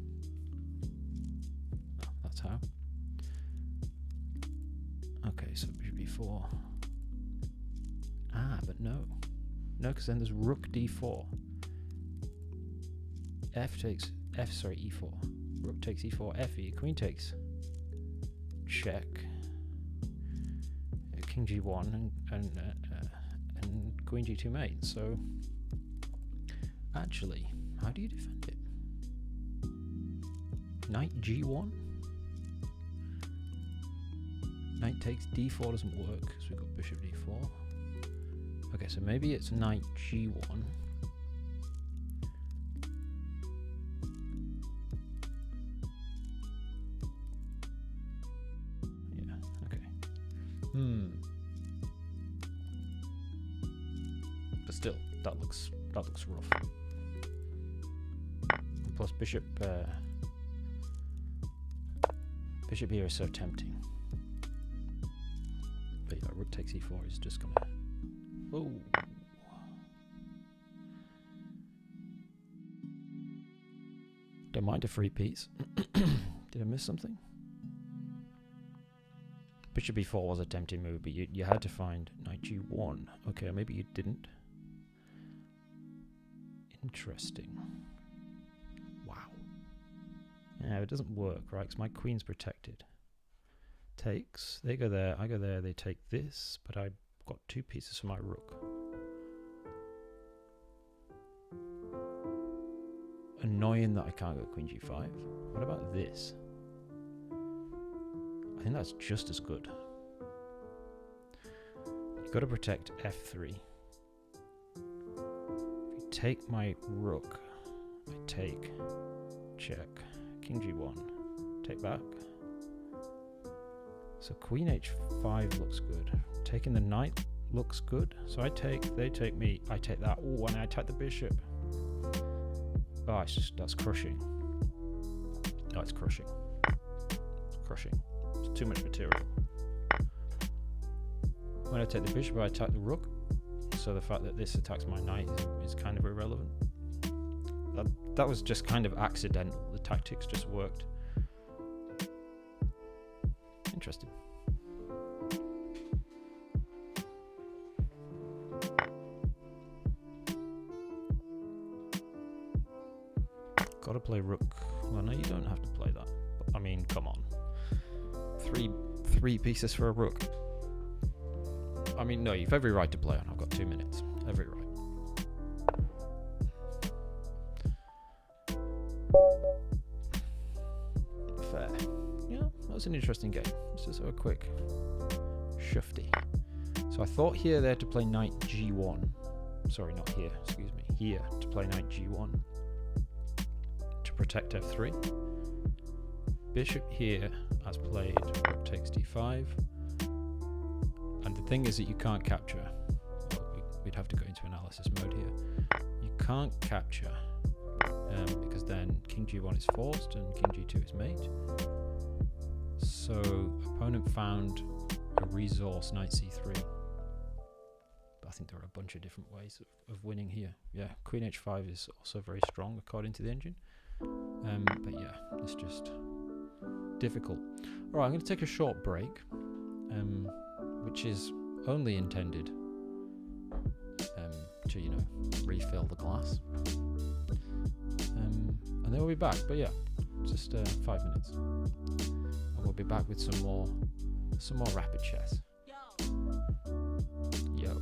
that's how. Okay, so bishop e4. Ah, but no. No, because then there's rook d4. e4. Rook takes e4, fe, queen takes check. King g1 and queen g2 mate. So actually, how do you defend it? Knight g1? Knight takes d4 doesn't work, so we've got bishop d4. Okay, so maybe it's knight g1. Yeah, okay. But still, that looks rough. And plus bishop here is so tempting. But yeah, rook takes e4 is just gonna. Oh. Don't mind a free piece. Did I miss something? Bishop e4 was a tempting move, but you had to find knight g1. Okay, maybe you didn't. Interesting. Wow. Yeah, it doesn't work, right? Because my queen's protected. Takes. They go there, I go there, they take this, but I've got two pieces for my rook. Annoying that I can't go queen g5. What about this? I think that's just as good. You've got to protect f3. If you take my rook, I take, check, king g1, take back. So queen h5 looks good. Taking the knight looks good. So I take, they take me, I take that. Oh, and I attack the bishop. Oh, it's just, that's crushing. Oh, it's crushing. Crushing. It's too much material. When I take the bishop, I attack the rook. So the fact that this attacks my knight is kind of irrelevant. That was just kind of accidental. The tactics just worked. Interesting. Gotta play rook. Well, no, you don't have to play that. But, I mean, come on. Three pieces for a rook. I mean, no, you've every right to play on. I've got 2 minutes. Every right. Fair. Yeah, that was an interesting game. Let's just have a quick shufty. So I thought here they had to play knight g1. sorry, not here, excuse me, here to play knight g1 to protect f3. Bishop here has played rook takes d5, and the thing is that you can't capture. We'd have to go into analysis mode here. You can't capture because then king g1 is forced and king g2 is mate. So opponent found a resource knight c3. But I think there are a bunch of different ways of winning here. Yeah, queen h5 is also very strong according to the engine. But yeah, it's just difficult. All right, I'm going to take a short break, which is only intended to, you know, refill the glass. And then we'll be back. But yeah, just 5 minutes. And we'll be back with some more rapid chess. Yo.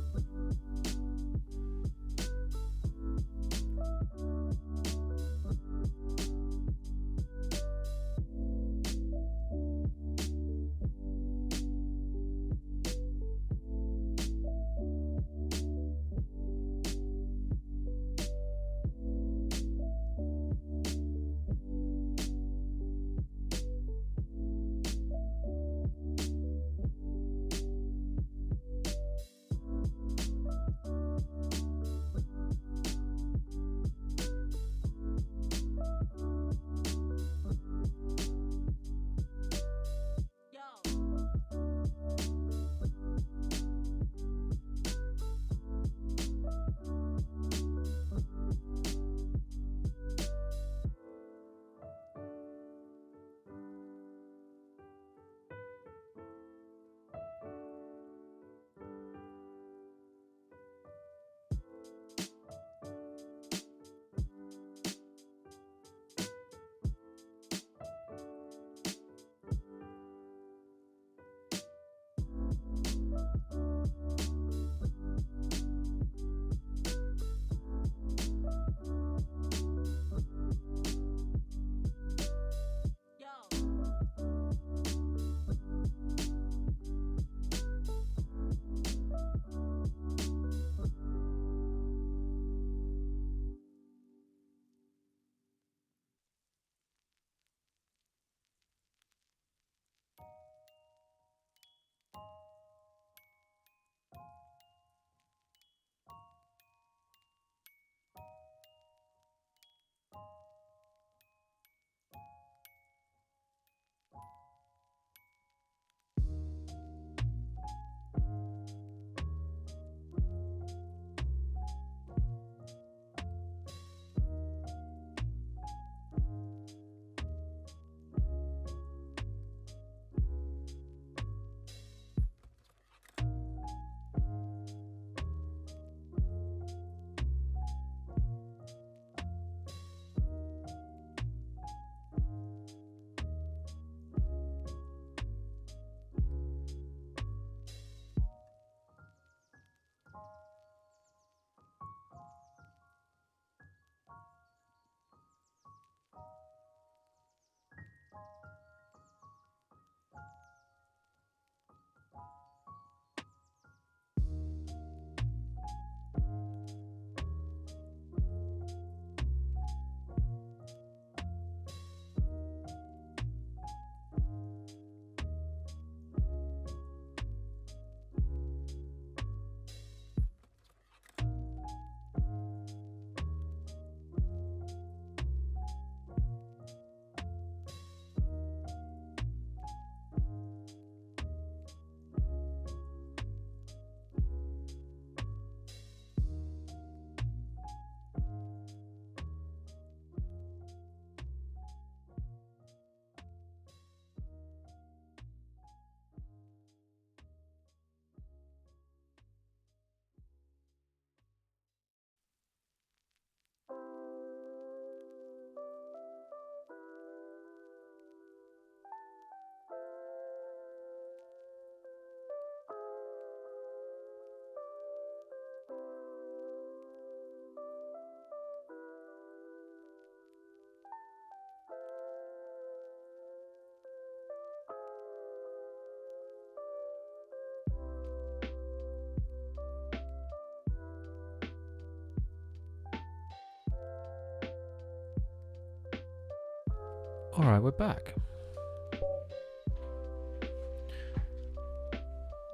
Alright, we're back.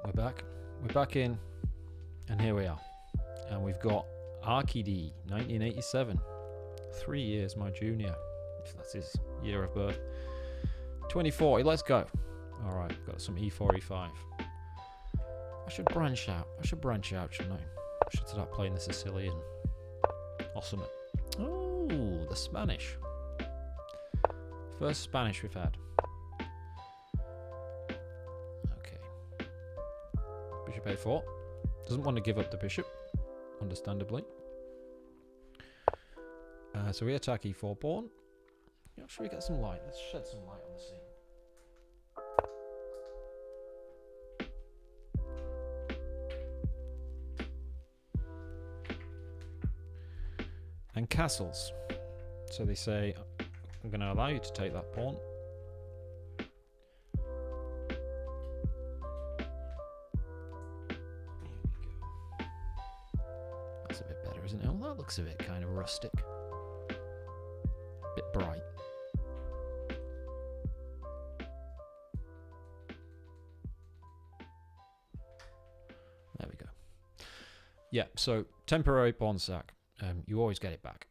We're back in, and here we are. And we've got Arkady, 1987. 3 years my junior, if that's his year of birth. 2040, let's go. Alright, got some E4, E5. I should branch out, shouldn't I? I should start playing the Sicilian. Awesome. Oh, the Spanish. First Spanish we've had. Okay. Bishop A4. Doesn't want to give up the bishop, understandably. So we attack E4 pawn. Yeah, should we get some light? Let's shed some light on the scene. And castles. So they say, I'm going to allow you to take that pawn. Here we go. That's a bit better, isn't it? Oh, that looks a bit kind of rustic. Bit bright. There we go. Yeah, so temporary pawn sack. You always get it back.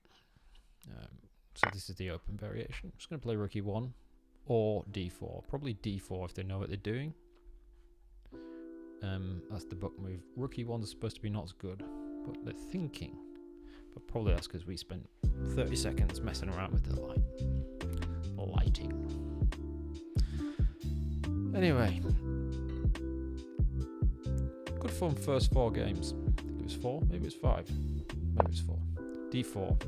So this is the open variation. I'm just going to play rook e1 or d4. Probably d4 if they know what they're doing. That's the book move. Rook e1 is supposed to be not as good, but they're thinking. But probably that's because we spent 30 seconds messing around with the lighting. Anyway, good fun first 4 games. I think it was 4, maybe it was 5, maybe it was 4. d4,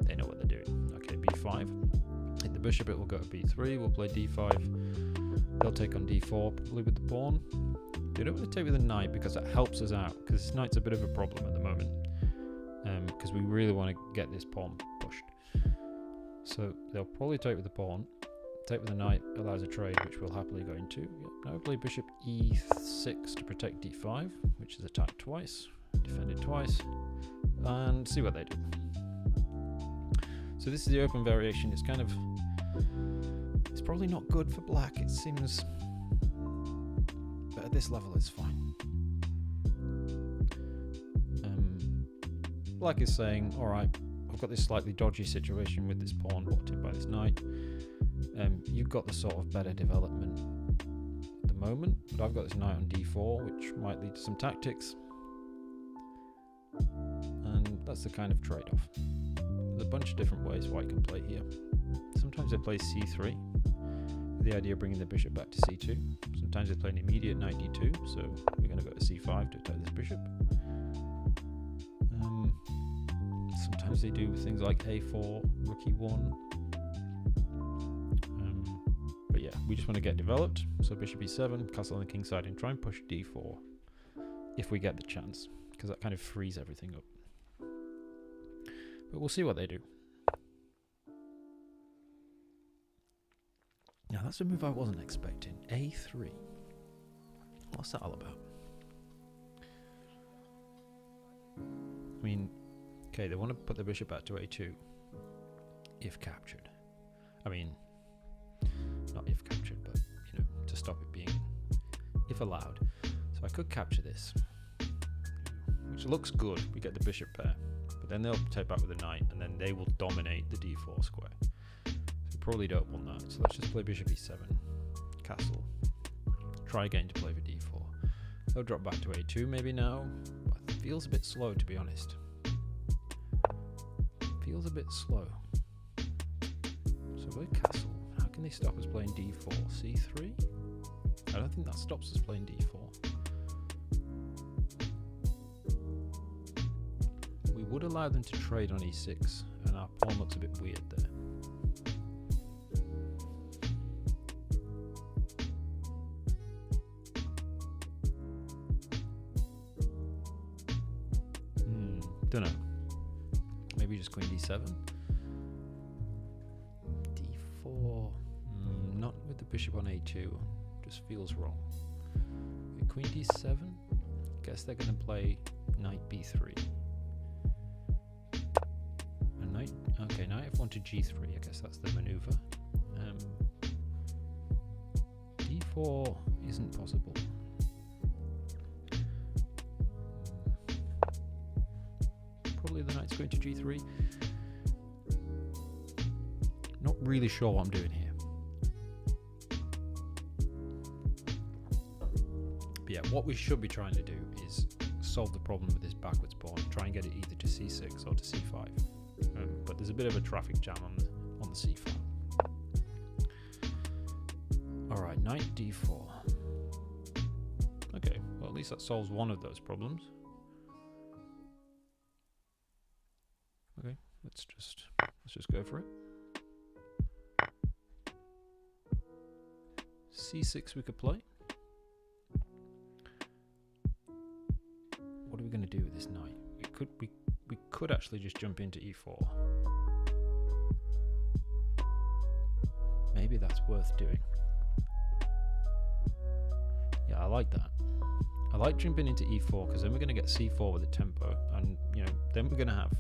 they know what they're doing. Okay, b5, hit the bishop, it will go to b3, we'll play d5, they'll take on d4, probably with the pawn. They don't want to take with the knight because that helps us out, because this knight's a bit of a problem at the moment, because we really want to get this pawn pushed. So they'll probably take with the pawn, take with the knight allows a trade, which we'll happily go into. Yep. Now we play bishop e6 to protect d5, which is attacked twice, defended twice, and see what they do. So this is the open variation. It's kind of, it's probably not good for black, it seems, but at this level it's fine. Black is saying, alright, I've got this slightly dodgy situation with this pawn blocked in by this knight. You've got the sort of better development at the moment, but I've got this knight on d4, which might lead to some tactics. And that's the kind of trade-off. There's a bunch of different ways white can play here. Sometimes they play c3, with the idea of bringing the bishop back to c2. Sometimes they play an immediate knight d2, so we're going to go to c5 to attack this bishop. Sometimes they do things like a4, rook e1. But yeah, we just want to get developed. So bishop e7, castle on the king side, and try and push d4 if we get the chance, because that kind of frees everything up. But we'll see what they do. Now that's a move I wasn't expecting. a3. What's that all about? I mean, okay, they want to put the bishop back to a2 if captured. I mean, not if captured, but, you know, to stop it being, if allowed. So I could capture this, which looks good. We get the bishop pair, but then they'll take back with the knight, and then they will dominate the d4 square. So we probably don't want that. So let's just play bishop e7, castle. Try again to play for d4. They'll drop back to a2 maybe now. It feels a bit slow, to be honest. Feels a bit slow. So we're castle. How can they stop us playing d4? c3? I don't think that stops us playing d4. We would allow them to trade on e6, and our pawn looks a bit weird there. Don't know. Maybe just queen d7. d4. Not with the bishop on a2. Just feels wrong. Okay, queen d7. Guess they're going to play knight b3. And knight. Okay, knight f1 to g3. I guess that's the maneuver. e4 isn't possible. Probably the knight's going to g3. Not really sure what I'm doing here. But yeah, what we should be trying to do is solve the problem with this backwards pawn. Try and get it either to c6 or to c5. But there's a bit of a traffic jam on the c file. Alright, knight d4. Okay, well at least that solves one of those problems. Okay, let's just go for it. c6 we could play. What are we going to do with this knight? We could actually just jump into e4. Maybe that's worth doing. Yeah, I like that. I like jumping into e4 because then we're going to get c4 with a tempo, and then we're going to have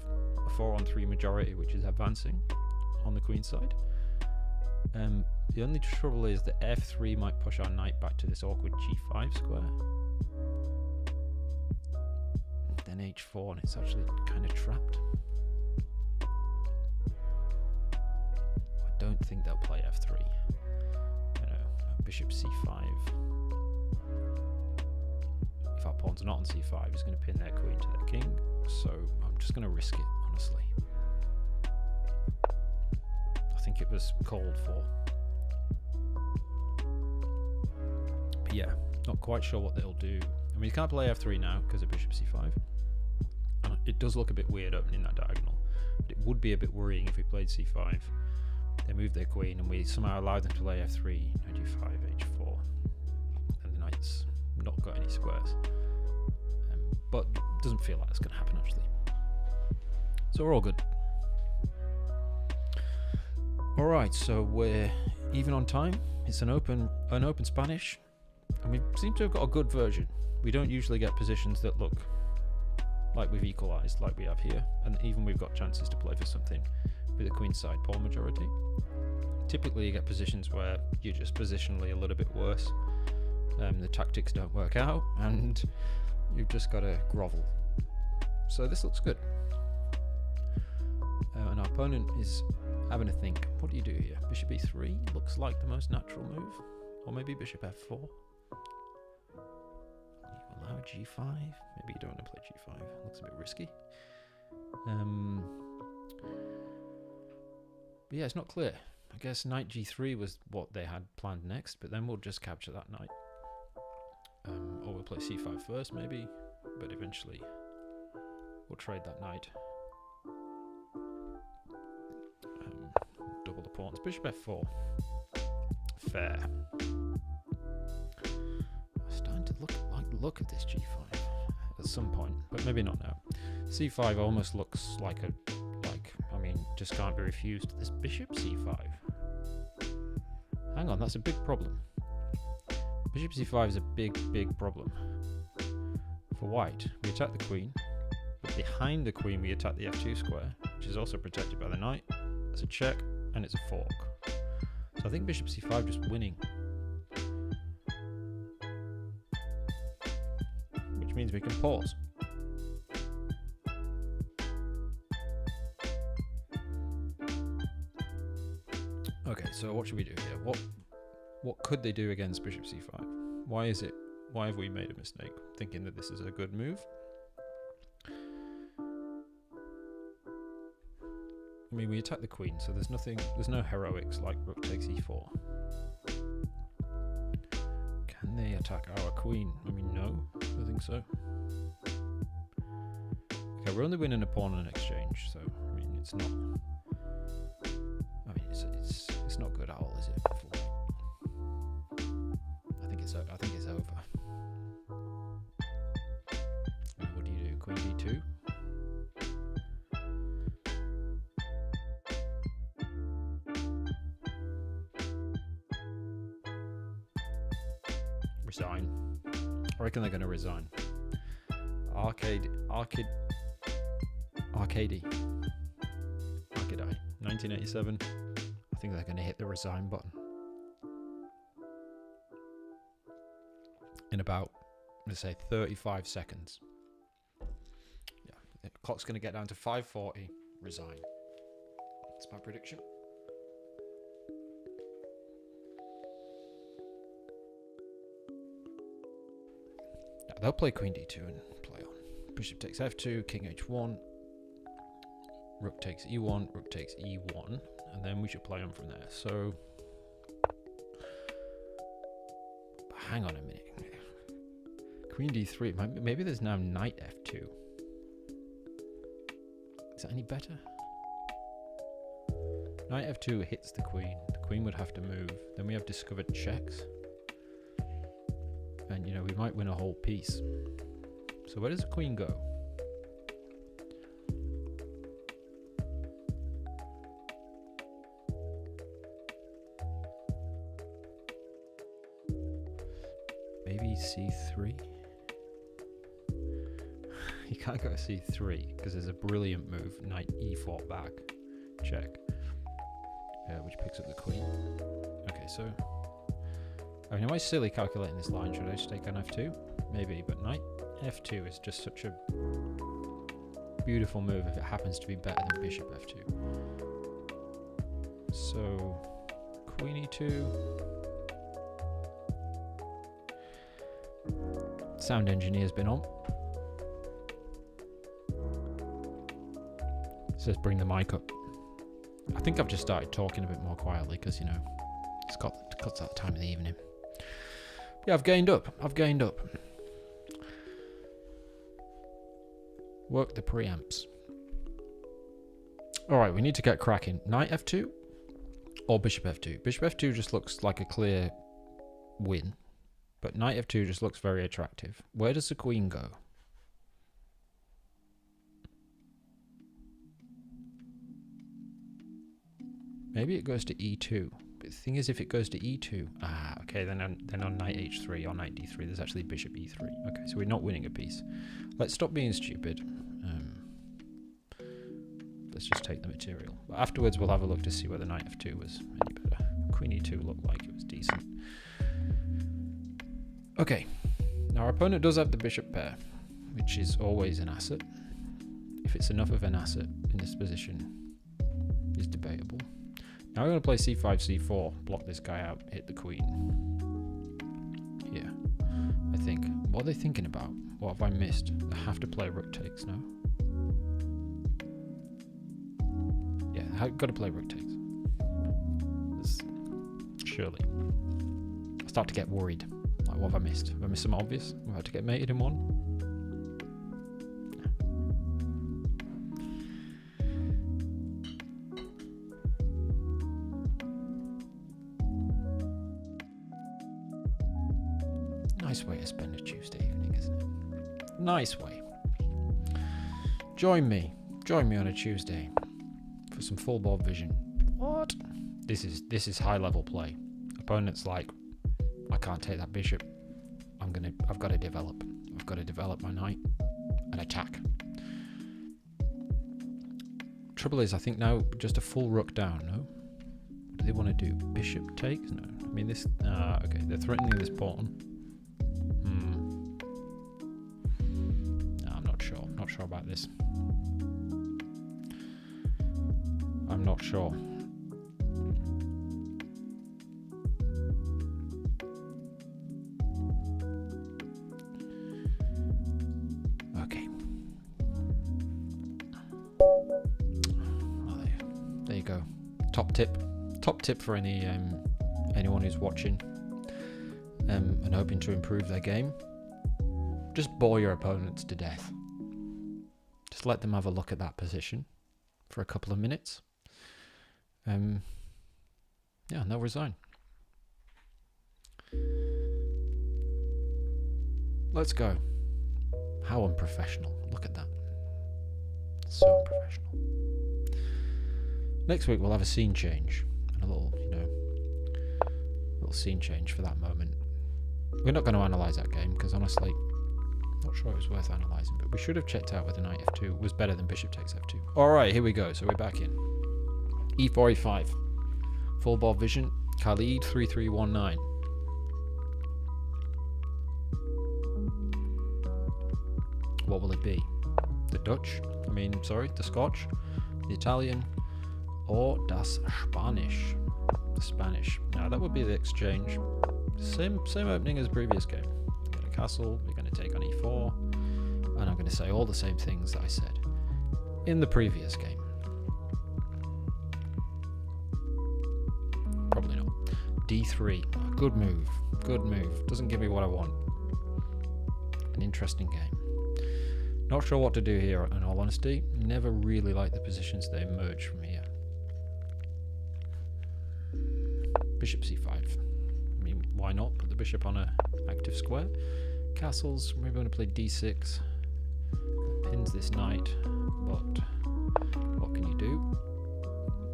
a 4-on-3 majority, which is advancing on the queen side. The only trouble is that f3 might push our knight back to this awkward g5 square. Then h4, and it's actually kind of trapped. I don't think they'll play f3. Bishop c5. If our pawn's not on c5, he's going to pin their queen to their king. So I'm just going to risk it, honestly. I think it was called for. But yeah, not quite sure what they'll do. I mean, you can't play f3 now because of bishop c5. And it does look a bit weird opening that diagonal. But it would be a bit worrying if we played c5. They move their queen and we somehow allow them to play f3, knight g5, h4. And the knight's not got any squares. But it doesn't feel like it's going to happen, actually. So we're all good. Alright, so we're even on time. It's an open Spanish. And we seem to have got a good version. We don't usually get positions that look like we've equalized like we have here. And even we've got chances to play for something with a queenside pawn majority. Typically you get positions where you're just positionally a little bit worse. The tactics don't work out and you've just got to grovel. So this looks good. And our opponent is having a think. What do you do here? Bishop e3 looks like the most natural move. Or maybe bishop f4. You allow g5. Maybe you don't want to play g5. Looks a bit risky. But yeah, it's not clear. I guess knight g3 was what they had planned next, but then we'll just capture that knight. Or we'll play c5 first, maybe, but eventually we'll trade that knight. Double the pawns. Bishop f4. Fair. I'm starting to look at this g5 at some point, but maybe not now. c5 almost looks like just can't be refused. This bishop c5. Hang on, that's a big problem. Bishop c5 is a big problem. For white, we attack the queen, but behind the queen we attack the f2 square, which is also protected by the knight. It's a check, and it's a fork. So I think bishop c5 just winning. Which means we can pause. Okay, so what should we do here? What could they do against bishop c5? Why have we made a mistake thinking that this is a good move? I mean, we attack the queen, so there's no heroics like rook takes e4. Can they attack our queen? I mean, no, I think so. Okay, we're only winning a pawn in an exchange, so I mean, it's not. It's not good at all, is it? I think it's over. What do you do? Queen d2. Resign. I reckon they're going to resign. Arcady. 1987. I think they're going to hit the resign button. in about, let's say, 35 seconds. Yeah, the clock's going to get down to 5:40. Resign. That's my prediction. Now they'll play Queen D2 and play on. Bishop takes F2, King H1, Rook takes E1, Rook takes E1, and then we should play on from there. So, hang on a minute. Queen D3. Maybe there's now Knight F2. Is that any better? Knight F2 hits the queen. The queen would have to move. Then we have discovered checks. And, you know, we might win a whole piece. So where does the queen go? Maybe C3? You can't go to C3 because there's a brilliant move, Knight E4 back, check, which picks up the queen. Okay, so I mean, am I silly calculating this line? Should I just take on F2? Maybe, but Knight F2 is just such a beautiful move if it happens to be better than Bishop F2. So Queen E2. Sound engineer's been on. Says bring the mic up. I think I've just started talking a bit more quietly because, you know, it's got that time of the evening. Yeah, I've gained up. Work the preamps. Alright, we need to get cracking. Knight F2 or Bishop F2. Bishop F2 just looks like a clear win, but Knight F2 just looks very attractive. Where does the queen go? Maybe it goes to E2. But the thing is, if it goes to E2, okay, then on Knight H3 or Knight D3, there's actually Bishop E3. Okay, so we're not winning a piece. Let's stop being stupid. Let's just take the material. But afterwards, we'll have a look to see whether Knight F2 was any better. Queen E2 looked like it was decent. Okay, now our opponent does have the bishop pair, which is always an asset. If it's enough of an asset in this position, is debatable. Now we're going to play c5, c4, block this guy out, hit the queen. Yeah, I think. What are they thinking about? What have I missed? They have to play rook takes, no? Yeah, I've got to play rook takes. Surely. I start to get worried. Like, what have I missed? Have I missed some obvious? We've had to get mated in one? Nice way to spend a Tuesday evening, isn't it? Nice way. Join me on a Tuesday for some full board vision. What? This is high level play. Opponent's like, I can't take that bishop. I've got to develop. I've got to develop my knight and attack. Trouble is, I think now just a full rook down. No. What do they want to do? Bishop takes? No. I mean this. Okay, they're threatening this pawn. No, I'm not sure. Not sure about this. I'm not sure. Okay. Well, there you go. Top tip for anyone who's watching and hoping to improve their game. Just bore your opponents to death. Just let them have a look at that position for a couple of minutes. Yeah, and they'll resign. Let's go. How unprofessional. Look at that. So unprofessional. Next week we'll have a scene change. And a little, little scene change for that moment. We're not going to analyse that game because honestly, not sure it was worth analysing, but we should have checked out whether Knight F2 was better than Bishop takes F2. Alright, here we go. So we're back in. E4, E5. Full board vision. Khalid 3319. What will it be? The Dutch? The Scotch? The Italian? Or das Spanish? The Spanish. Now that would be the exchange. Same opening as the previous game. You get a castle, you're going to take on e4, and I'm going to say all the same things that I said in the previous game. Probably not. d3. Good move. Good move. Doesn't give me what I want. An interesting game. Not sure what to do here, in all honesty. Never really like the positions that emerge from here. Bishop c5. I mean, why not put the bishop on an active square? Castles, maybe I'm going to play d6. Pins this knight, but what can you do?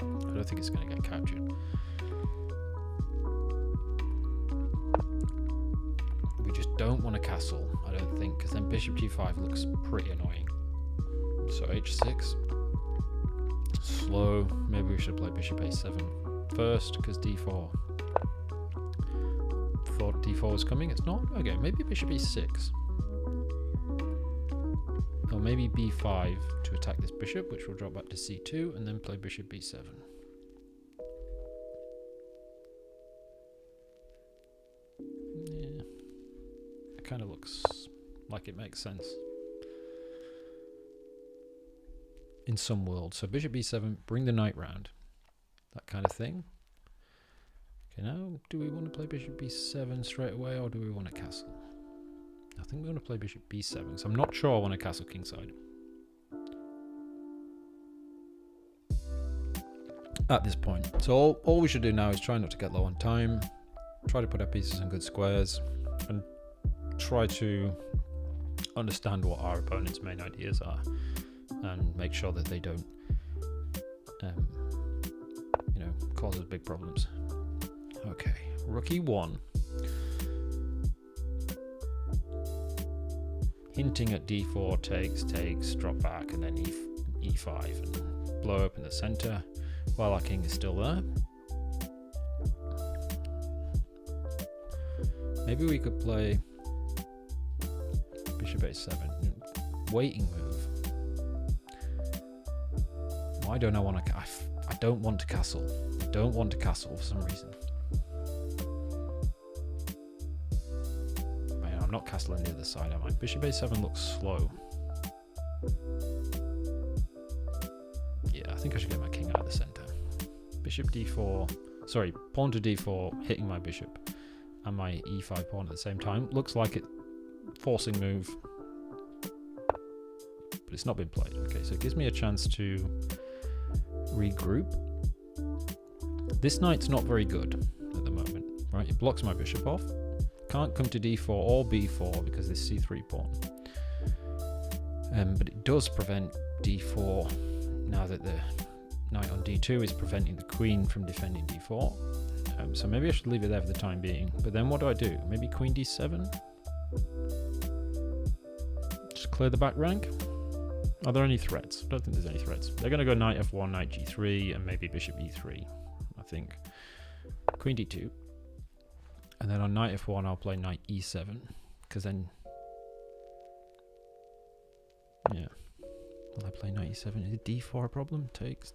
I don't think it's going to get captured. We just don't want a castle, I don't think, because then bishop g5 looks pretty annoying. So h6. Slow. Maybe we should play bishop a7 first, because d4. Thought d4 was coming, it's not? Okay, maybe bishop e6. Or maybe b5 to attack this bishop, which will drop back to c2, and then play bishop b7. Yeah. It kind of looks like it makes sense in some worlds. So bishop b7, bring the knight round. That kind of thing. Okay, now do we want to play bishop b7 straight away, or do we want a castle? I think we want to play bishop b7, so I'm not sure I want a castle kingside. At this point. So all we should do now is try not to get low on time, try to put our pieces in good squares, and try to understand what our opponent's main ideas are, and make sure that they don't, cause us big problems. Okay, rook e1. Hinting at d4, takes, drop back, and then e5, and blow up in the center while our king is still there. Maybe we could play bishop a7, waiting move. Why don't I want to? I don't want to castle. I don't want to castle for some reason. Man, I'm not castling the other side, am I? Bishop a7 looks slow. Yeah, I think I should get my king out of the center. Bishop d4. Sorry, pawn to d4, hitting my bishop and my e5 pawn at the same time. Looks like it forcing move, but it's not been played. Okay, so it gives me a chance to regroup. This knight's not very good at the moment, right? It blocks my bishop off. Can't come to d4 or b4 because this c3 pawn. But it does prevent d4 now that the knight on d2 is preventing the queen from defending d4. So maybe I should leave it there for the time being. But then what do I do? Maybe queen d7? Just clear the back rank? Are there any threats? I don't think there's any threats. They're going to go knight f1, knight g3, and maybe bishop e3, I think. Queen d2. And then on knight f1, I'll play knight e7, because then... Yeah. Will I play knight e7? Is d4 a problem? Takes.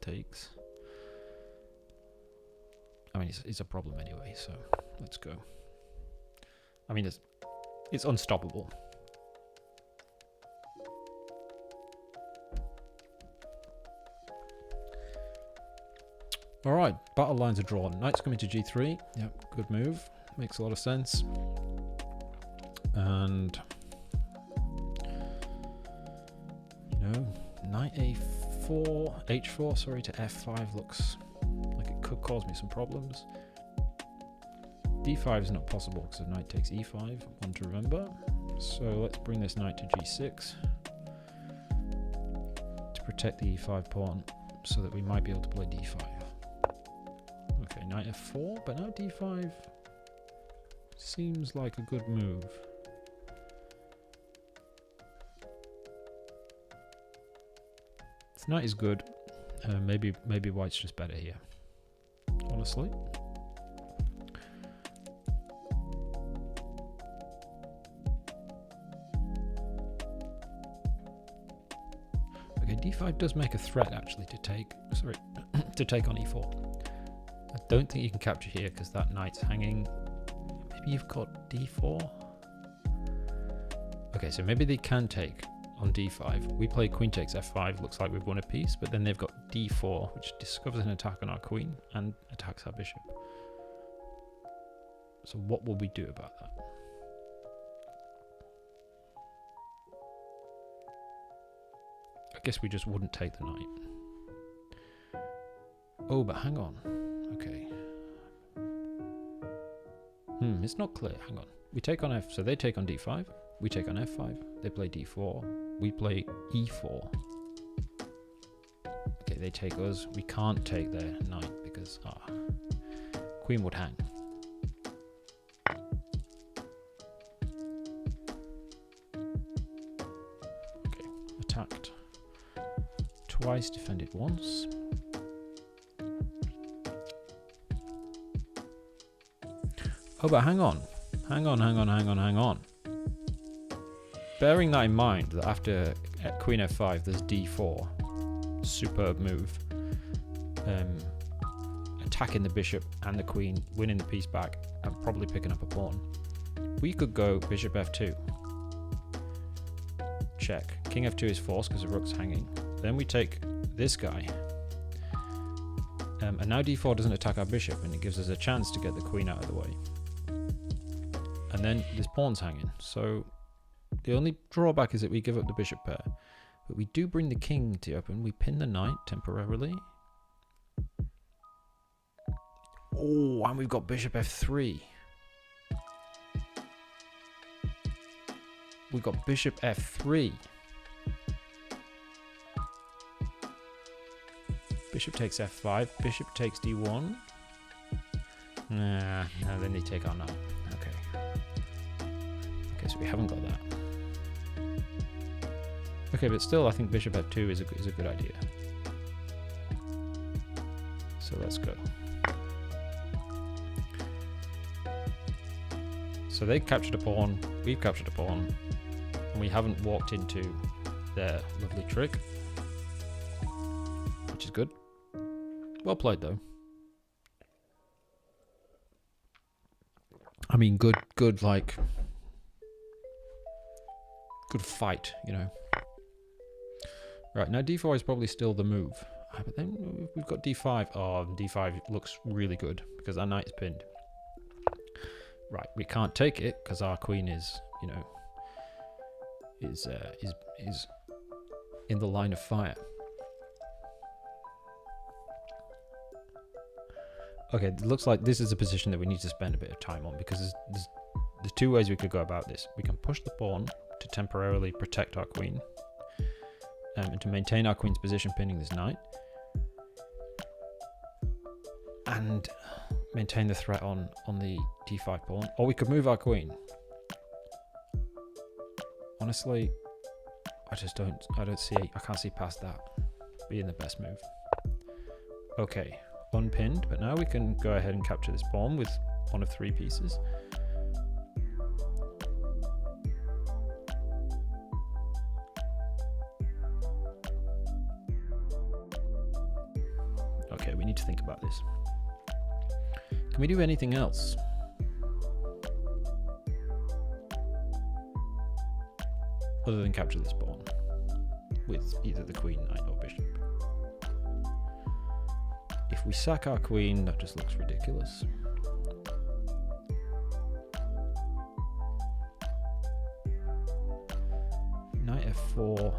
I mean, it's a problem anyway, so let's go. I mean, it's unstoppable. Alright, battle lines are drawn. Knight's coming to g3. Yep, good move. Makes a lot of sense. And... knight a4, h4, sorry, to f5 looks like it could cause me some problems. d5 is not possible because the knight takes e5, one to remember. So let's bring this knight to g6 to protect the e5 pawn so that we might be able to play d5. Okay, knight f4, but now d5 seems like a good move. Knight is good. Maybe white's just better here, honestly. d5 does make a threat actually to take, sorry, to take on e4. I don't think you can capture here because that knight's hanging. Maybe you've got d4. Okay, so maybe they can take on d5. We play queen takes f5, looks like we've won a piece, but then they've got d4, which discovers an attack on our queen and attacks our bishop. So what will we do about that? I guess we just wouldn't take the knight. Oh, but hang on. Okay. It's not clear. Hang on. We take on f, so they take on d5. We take on f5. They play d4. We play e4. Okay, they take us. We can't take their knight because queen would hang. Okay, attacked twice, defended once. Oh, but hang on. Hang on. Bearing that in mind, that after queen f5, there's d4. Superb move. Attacking the bishop and the queen, winning the piece back, and probably picking up a pawn. We could go bishop f2. Check. King f2 is forced because the rook's hanging. Then we take this guy. And now d4 doesn't attack our bishop, and it gives us a chance to get the queen out of the way. And then this pawn's hanging. So the only drawback is that we give up the bishop pair. But we do bring the king to open. We pin the knight temporarily. Oh, and we've got bishop f3. We've got bishop f3. Bishop takes f5. Bishop takes d1. Nah, no, then they take our knight. Okay. Okay, so we haven't got that. Okay, but still, I think bishop f2 is a good idea. So let's go. So they captured a pawn, we've captured a pawn, and we haven't walked into their lovely trick, which is good. Well played, though. I mean, good, like, good fight, you know. Right, now d4 is probably still the move. But then we've got d5. Oh, d5 looks really good because our knight is pinned. Right, we can't take it because our queen is, you know, is in the line of fire. Okay, it looks like this is a position that we need to spend a bit of time on because there's two ways we could go about this. We can push the pawn to temporarily protect our queen and to maintain our queen's position pinning this knight and maintain the threat on the d5 pawn, or we could move our queen. Honestly, I can't see past that being the best move. Okay, unpinned, but now we can go ahead and capture this pawn with one of 3 pieces. Okay, we need to think about this. Can we do anything else? Other than capture this pawn with either the queen, knight, or bishop. If we sack our queen, that just looks ridiculous. Knight f4.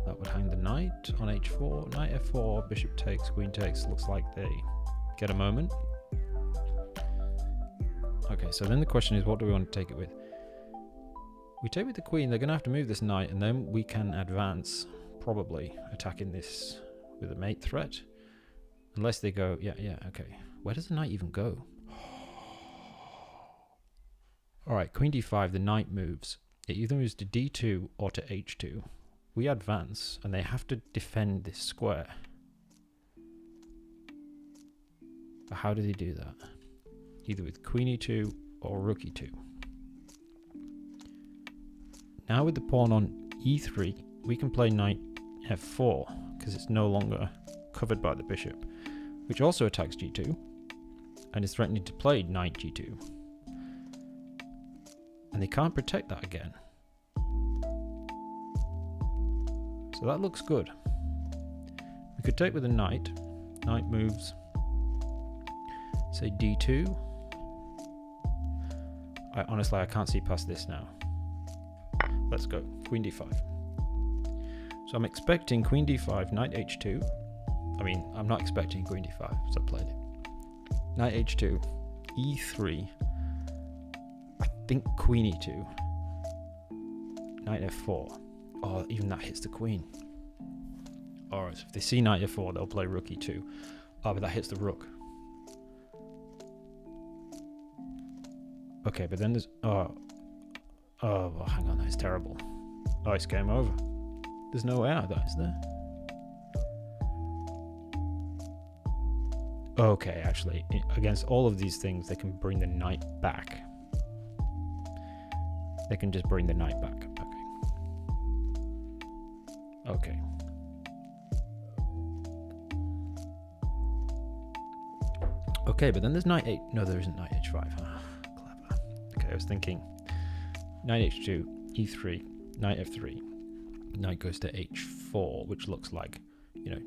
That would hang the knight on h4. Knight f4, bishop takes, queen takes. Looks like they get a moment. Okay, so then the question is, what do we want to take it with? We take with the queen, they're going to have to move this knight, and then we can advance, probably attacking this with a mate threat. Unless they go, yeah, okay. Where does the knight even go? Alright, queen d5, the knight moves. It either moves to d2 or to h2. We advance, and they have to defend this square. But how do they do that? Either with queen e2 or rook e2. now with the pawn on e3, we can play knight f4 because it's no longer covered by the bishop, which also attacks g2 and is threatening to play knight g2. And they can't protect that again. So that looks good. We could take with a knight. Knight moves, say d2. Honestly, I can't see past this now. Let's go. Queen d5. So I'm expecting queen d5, knight h2. I mean, I'm not expecting queen d5, so I played it. Knight h2, e3. I think queen e2. Knight f4. Oh, even that hits the queen. Alright, so if they see knight f4, they'll play rook e2. Oh, but that hits the rook. Okay, but then there's... Oh, well, hang on, that's terrible. Oh, it's game over. There's no way out of that, is there? Okay, actually, against all of these things, they can bring the knight back. They can just bring the knight back. Okay. Okay, but then there's knight 8. No, there isn't knight h5. Ah, clever. Okay, I was thinking knight h2, e3, knight f3. Knight goes to h4, which looks like, you know,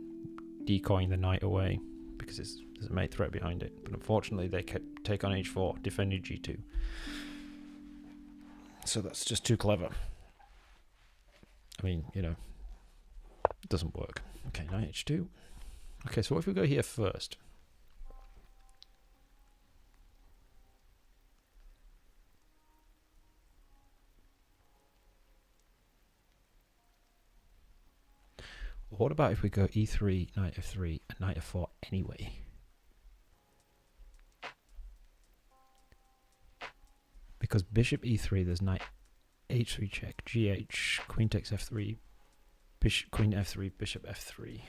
decoying the knight away because there's a mate threat behind it. But unfortunately, they take on h4, defending g2. So that's just too clever. I mean, you know, it doesn't work. Okay, knight h2. Okay, so what if we go here first? What about if we go e3, knight f3, and knight f4 anyway? Because bishop e3, there's knight h3 check, gh, queen takes f3, bishop, queen f3, bishop f3.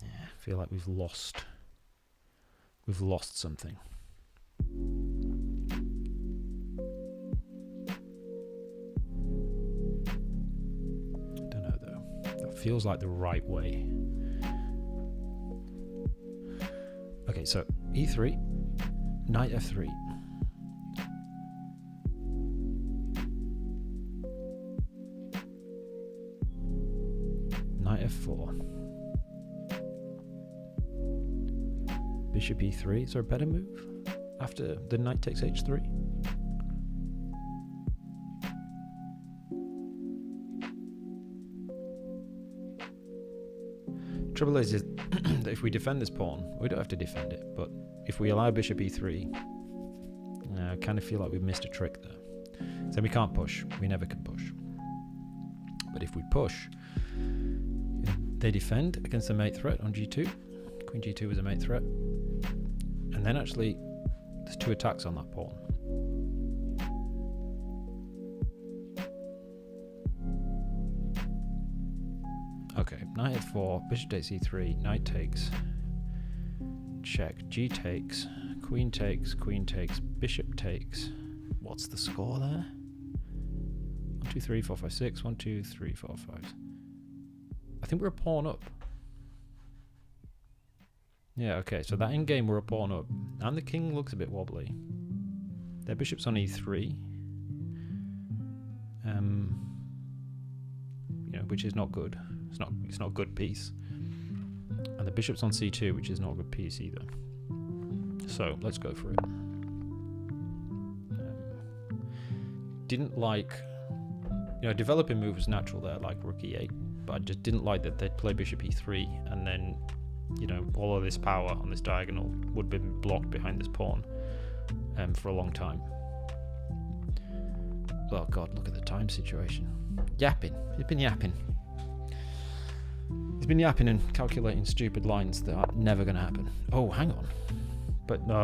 Yeah, I feel like we've lost something. Feels like the right way. Okay, so e3, knight f3. Knight f4. Bishop e3. Is there a better move after the knight takes h3? Trouble is that if we defend this pawn, we don't have to defend it, but if we allow bishop e3, I kind of feel like we've missed a trick there. So we can't push. We never can push. But if we push, they defend against the mate threat on g2. Queen g2 is a mate threat. And then actually, there's 2 attacks on that pawn. Okay, knight f4, bishop takes e3, knight takes, check, g takes, queen takes, bishop takes. What's the score there? 1, 2, 3, 4, 5, 6, 1, 2, 3, 4, 5. I think we're a pawn up. Yeah, okay, so that in game we're a pawn up. And the king looks a bit wobbly. Their bishop's on e3. You know, which is not good. It's not a good piece. And the bishop's on c2, which is not a good piece either. So let's go for it. Didn't like, you know, developing move was natural there, like rook e8, but I just didn't like that they'd play bishop e3 and then, you know, all of this power on this diagonal would be blocked behind this pawn for a long time. Oh god, look at the time situation. Yapping. He's been yapping. He's been yapping and calculating stupid lines that are never going to happen. Oh, hang on. But no,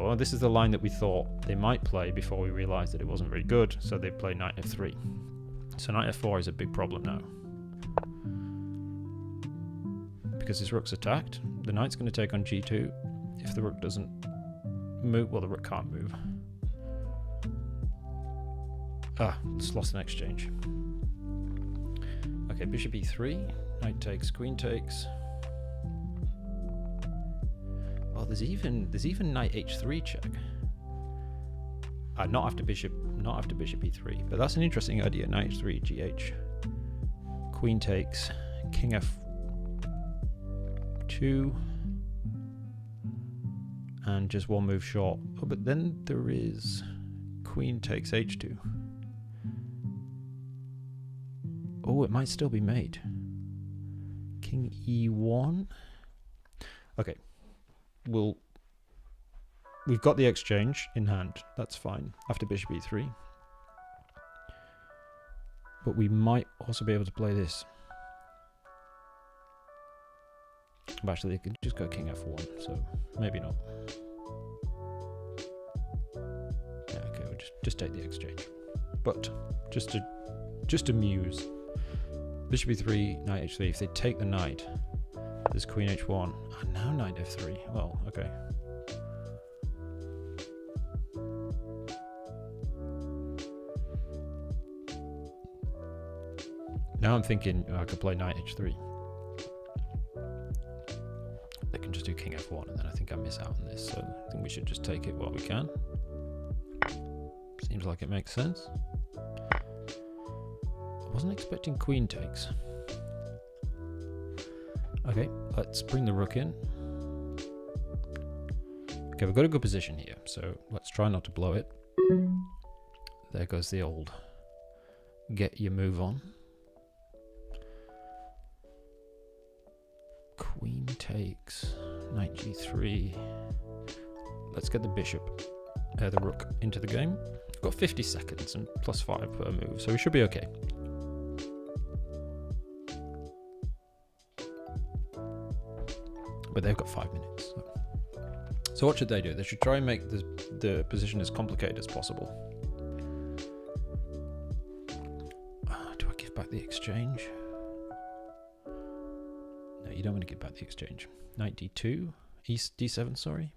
well, this is the line that we thought they might play before we realised that it wasn't very good, so they play knight f3. So knight f4 is a big problem now. Because his rook's attacked, the knight's going to take on g2. If the rook doesn't move, well, the rook can't move. Just lost an exchange. Okay, bishop e3, knight takes, queen takes. Oh, there's even knight h3 check. Not after bishop e3, but that's an interesting idea. Knight h3, gh, queen takes, king f2, and just one move short. Oh, but then there is queen takes h2. Oh, it might still be mate. King e1. Okay, we've got the exchange in hand. That's fine. After bishop e3, but we might also be able to play this. But actually, they could just go king f1, so maybe not. Yeah, okay, we'll just take the exchange. But just to muse. Bishop e3, knight h3. If they take the knight, there's queen h1, and now knight f3. Well, okay. Now I'm thinking I could play knight h3. They can just do king f1, and then I think I miss out on this. So I think we should just take it while we can. Seems like it makes sense. I wasn't expecting queen takes. Okay, let's bring the rook in. Okay, we've got a good position here, so let's try not to blow it. There goes the old get your move on. Queen takes, knight g3. Let's get the bishop, the rook into the game. We've got 50 seconds and +5 per move, so we should be okay. But they've got 5 minutes. So what should they do? They should try and make the position as complicated as possible. Do I give back the exchange? No, you don't want to give back the exchange. Knight d2, d7, sorry.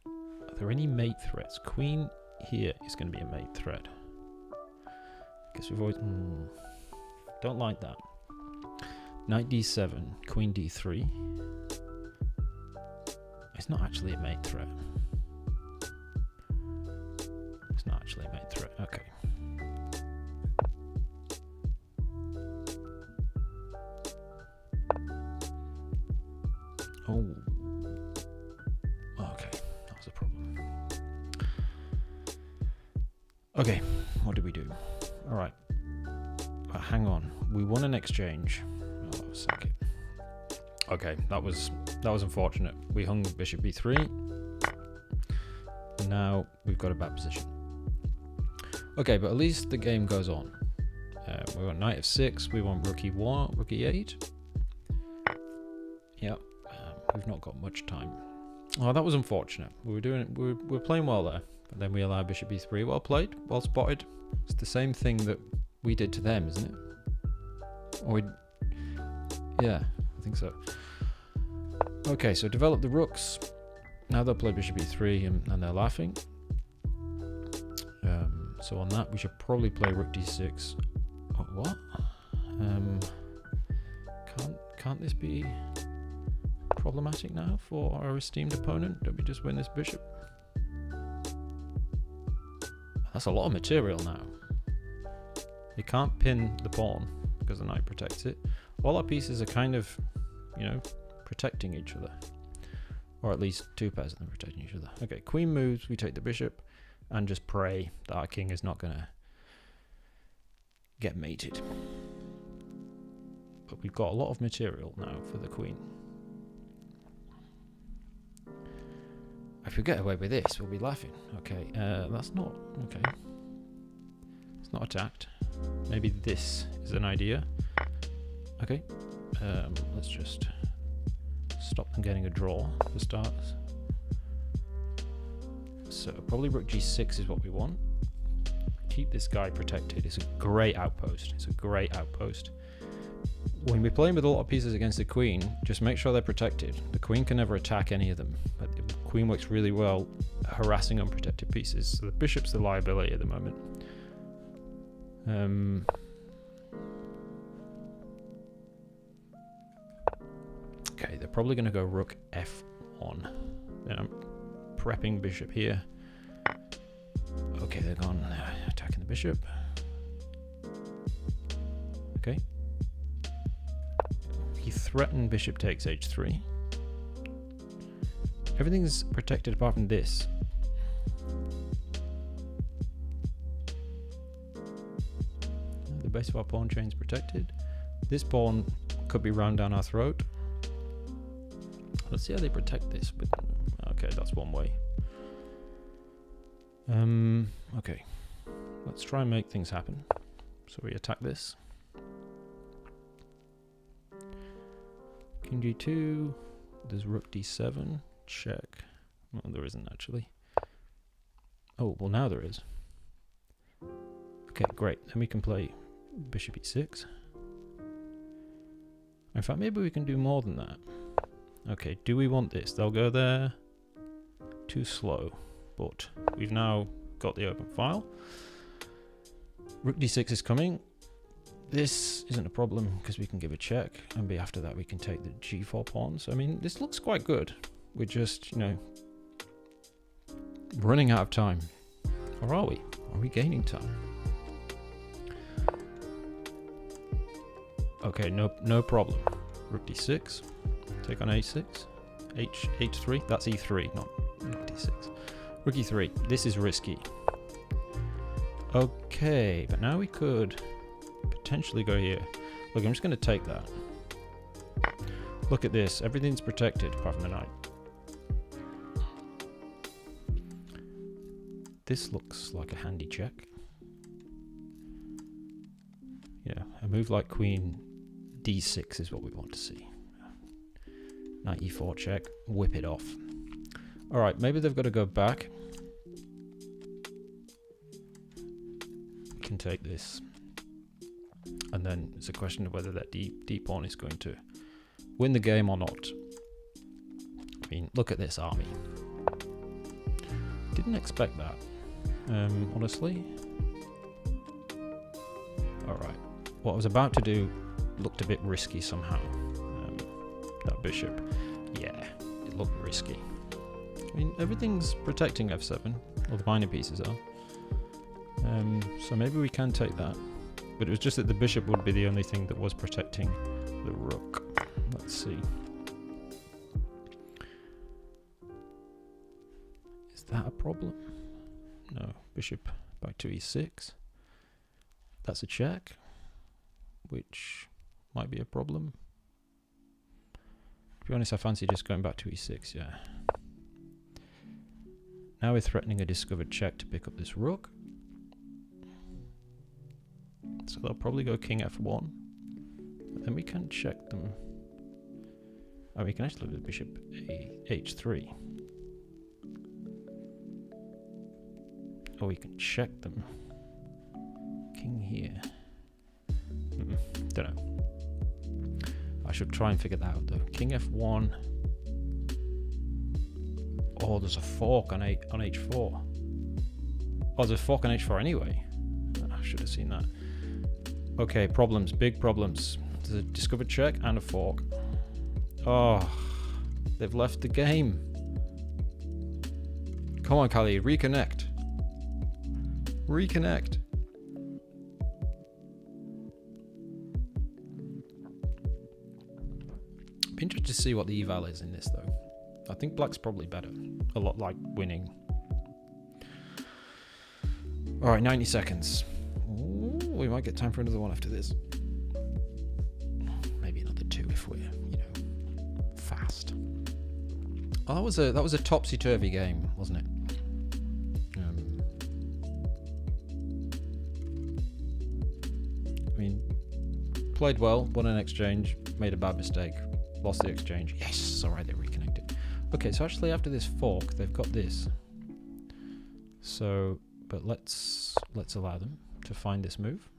Are there any mate threats? Queen here is going to be a mate threat. Guess we've always... don't like that. Knight d7, queen d3. It's not actually a mate threat. It's not actually a mate threat. Okay. Oh. Okay, that was a problem. Okay, what did we do? All right. Hang on, we won an exchange. Oh, sack it. Okay, that was unfortunate. We hung bishop b3. Now we've got a bad position. Okay, but at least the game goes on. We want knight f6. We want rook e1, rook e8. Yep, we've not got much time. Oh, that was unfortunate. We were playing well there, but then we allow bishop e3. Well played, well spotted. It's the same thing that we did to them, isn't it? Or yeah, I think so. Okay, so develop the rooks. Now they'll play bishop e3 and they're laughing. So on that, we should probably play rook d6. Oh, what? Can't this be problematic now for our esteemed opponent? Don't we just win this bishop? That's a lot of material now. You can't pin the pawn because the knight protects it. All our pieces are kind of, protecting each other. Or at least two pairs of them protecting each other. Okay, queen moves, we take the bishop and just pray that our king is not going to get mated. But we've got a lot of material now for the queen. If we get away with this, we'll be laughing. Okay, that's not... Okay. It's not attacked. Maybe this is an idea. Okay. Let's just stop them getting a draw for starters. So probably rook g6 is what we want. Keep this guy protected. It's a great outpost. It's a great outpost. When we're playing with a lot of pieces against the queen, just make sure they're protected. The queen can never attack any of them, but queen works really well harassing unprotected pieces. So the bishop's the liability at the moment. Okay, they're probably going to go rook f1. Then I'm prepping bishop here. Okay, they're gone attacking the bishop. Okay. He threatened bishop takes h3. Everything's protected apart from this. The base of our pawn chain's protected. This pawn could be rammed down our throat. Let's see how they protect this. But okay, that's one way. Okay. Let's try and make things happen. So we attack this. King g2. There's rook d7. Check. Well, there isn't actually. Oh, well now there is. Okay, great. Then we can play bishop e6. In fact, maybe we can do more than that. Okay, do we want this? They'll go there. Too slow. But we've now got the open file. Rook d6 is coming. This isn't a problem because we can give a check, and after that we can take the g4 pawn. So I mean, this looks quite good. We're just, you know, running out of time. Or are we? Are we gaining time? Okay, no problem. Rook d6. Take on a6. h3. That's e3, not d6. Rook e3. This is risky. Okay, but now we could potentially go here. Look, I'm just going to take that. Look at this. Everything's protected apart from the knight. This looks like a handy check. Yeah, a move like queen d6 is what we want to see. Knight e4 check. Whip it off. Alright, maybe they've got to go back. We can take this. And then it's a question of whether that d pawn is going to win the game or not. I mean, look at this army. Didn't expect that, honestly. Alright, what I was about to do looked a bit risky somehow. That bishop, yeah, it looked risky. I mean, everything's protecting f7, all the minor pieces are. So maybe we can take that. But it was just that the bishop would be the only thing that was protecting the rook. Let's see. Is that a problem? No. Bishop back to e6. That's a check, which might be a problem. To be honest, I fancy just going back to e6, yeah. Now we're threatening a discovered check to pick up this rook. So they'll probably go king f1. But then we can check them. Oh, we can actually do bishop h3. Oh, we can check them. King here. Don't know. I should try and figure that out though. King f1. Oh, there's a fork on h4. Oh, there's a fork on h4 anyway. I should have seen that. Okay, problems, big problems. There's a discovered check and a fork. Oh, they've left the game. Come on, Kali, reconnect. Reconnect. Be interested to see what the eval is in this, though. I think black's probably better. A lot like winning. All right, 90 seconds. Ooh, we might get time for another one after this. Maybe another two if we're, you know, fast. Oh, that was a topsy-turvy game, wasn't it? I mean, played well, won an exchange, made a bad mistake, lost the exchange. Yes, all right, they reconnected. Okay, so actually after this fork, they've got this. So, but let's allow them to find this move.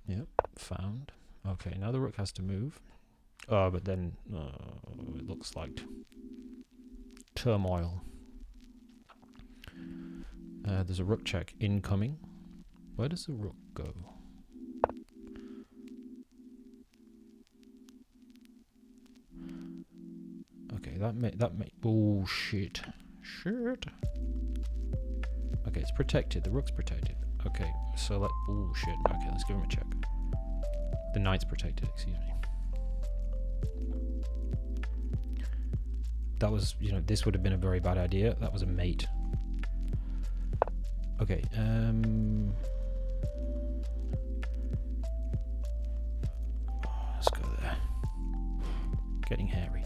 Yep, found. Okay, now the rook has to move. Oh, but then it looks like turmoil. There's a rook check incoming. Where does the rook go? Okay, that may. Oh shit! Shit. Okay, it's protected. The rook's protected. Okay, so let. Oh shit. Okay, let's give him a check. The knight's protected. Excuse me. That was, you know, this would have been a very bad idea. That was a mate. Okay. Let's go there. Getting hairy.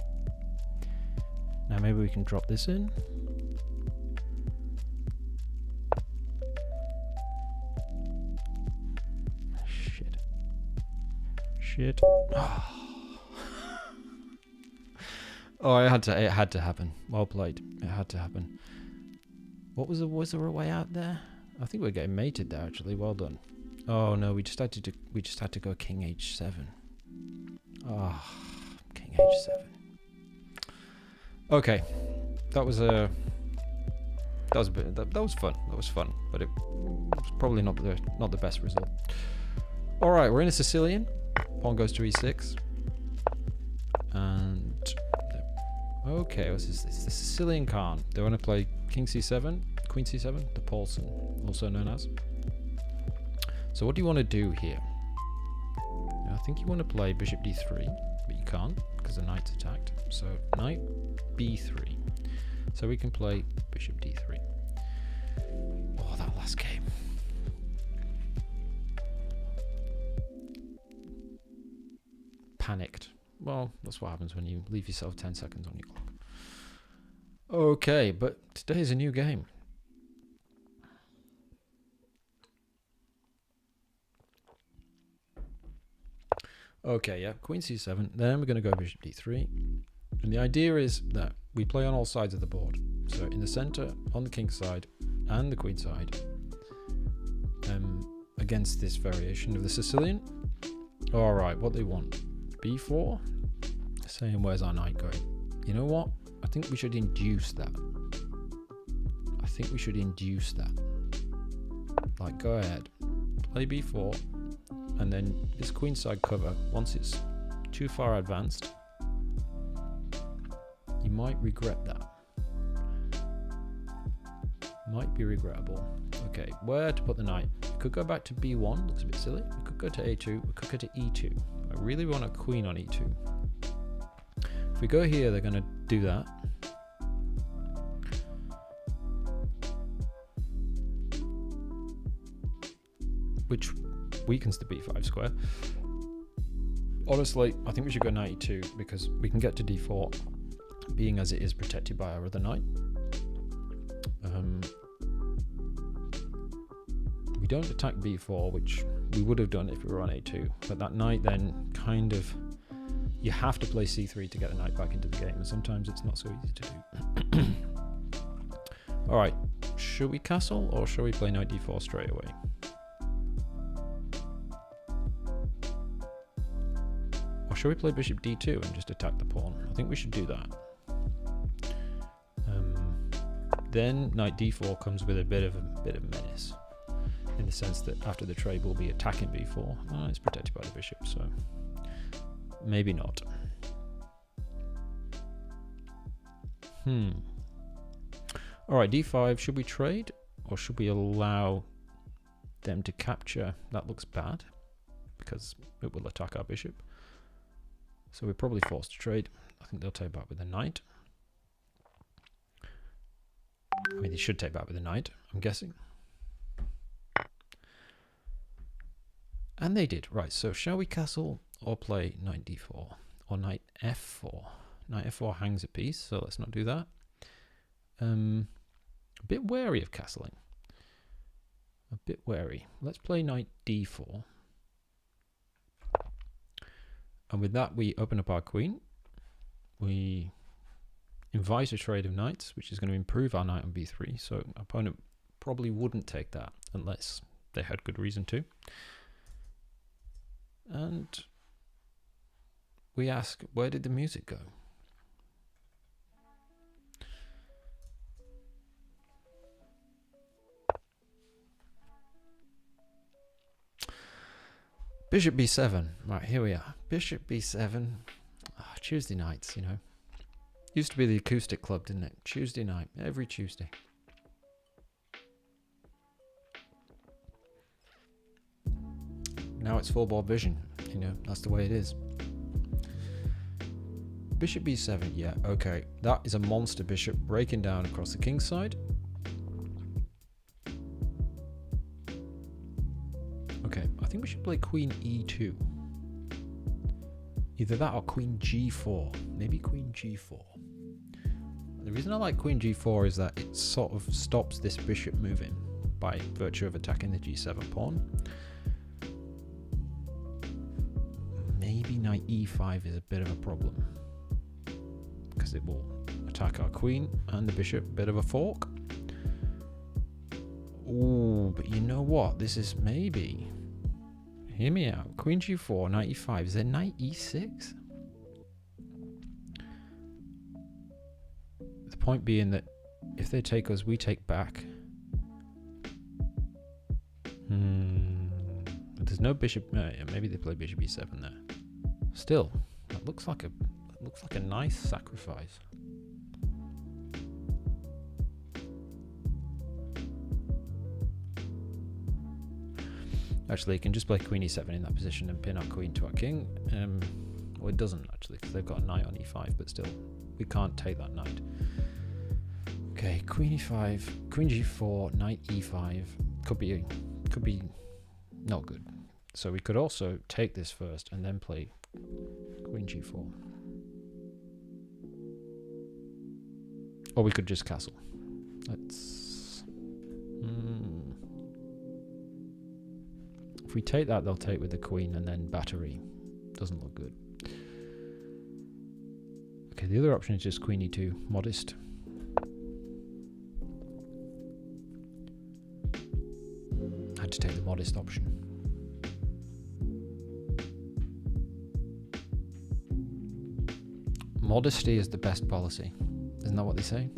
Now maybe we can drop this in. Shit. Shit. Oh, it had to happen. Well played. It had to happen. Was there a way out there? I think we're getting mated there actually. Well done. Oh no, we just had to go king h7. Ah, king h7. Okay, that was fun. That was fun, but it was probably not the best result. All right, we're in a Sicilian. Pawn goes to e6, and okay, what's this? It's the Sicilian Khan. They want to play king c7, queen c7, the Paulson, also known as. So what do you want to do here? I think you want to play bishop d3, but you can't because the knight's attacked. So knight b3. So we can play bishop d3. Oh, that last game. Panicked. Well, that's what happens when you leave yourself 10 seconds on your clock. Okay, but today is a new game. Okay, yeah, queen c7. Then we're going to go bishop d3. And the idea is that we play on all sides of the board. So in the center, on the king side, and the queen side, against this variation of the Sicilian. All right, what they want. b4. Saying, where's our knight going? You know what? I think we should induce that. Like, go ahead. Play b4. And then this queenside cover, once it's too far advanced, you might regret that. Might be regrettable. Okay, where to put the knight? We could go back to b1, looks a bit silly. We could go to a2, we could go to e2. I really want a queen on e2. If we go here, they're going to do that. Which weakens the b5 square. Honestly, I think we should go knight e2 because we can get to d4, being as it is protected by our other knight. We don't attack b4, which we would have done if we were on a2, but that knight then kind of... You have to play c3 to get the knight back into the game, and sometimes it's not so easy to do. Alright, should we castle, or should we play knight d4 straight away? Or should we play bishop d2 and just attack the pawn? I think we should do that. Then knight d4 comes with a bit of menace, in the sense that after the trade we'll be attacking b4. It's protected by the bishop, so maybe not. Alright, d5, should we trade? Or should we allow them to capture? That looks bad, because it will attack our bishop. So we're probably forced to trade. I think they'll take back with the knight. I mean, they should take back with the knight, I'm guessing. And they did. Right, so shall we castle or play knight d4? Or knight f4? Knight f4 hangs a piece, so let's not do that. A bit wary of castling. A bit wary. Let's play knight d4. And with that, we open up our queen. We invite a trade of knights, which is going to improve our knight on b3. So our opponent probably wouldn't take that unless they had good reason to. And we ask, where did the music go? Bishop b7. Right, here we are. Bishop b7. Oh, Tuesday nights, you know. Used to be the acoustic club, didn't it? Tuesday night, every Tuesday. Now it's full board vision, you know, that's the way it is. Bishop b7, yeah, okay. That is a monster bishop breaking down across the king's side. Okay, I think we should play queen e2. Either that or queen g4. Maybe queen g4. The reason I like queen g4 is that it sort of stops this bishop moving by virtue of attacking the g7 pawn. Maybe knight e5 is a bit of a problem, because it will attack our queen and the bishop. Bit of a fork. Ooh, but you know what? This is maybe... Hear me out. Queen g4, knight e5. Is there knight e6? The point being that if they take us, we take back. But there's no bishop. Maybe they play bishop e7 there. Still, that looks like a nice sacrifice. Actually, you can just play queen e7 in that position and pin our queen to our king. Well, it doesn't actually, because they've got a knight on e5, but still, we can't take that knight. Okay, queen e5, queen g4, knight e5 could be not good. So we could also take this first and then play queen g4, or we could just castle. Let's. If we take that, they'll take with the queen and then battery. Doesn't look good. Okay, the other option is just queen e2, modest. I had to take the modest option. Modesty is the best policy. Isn't that what they say?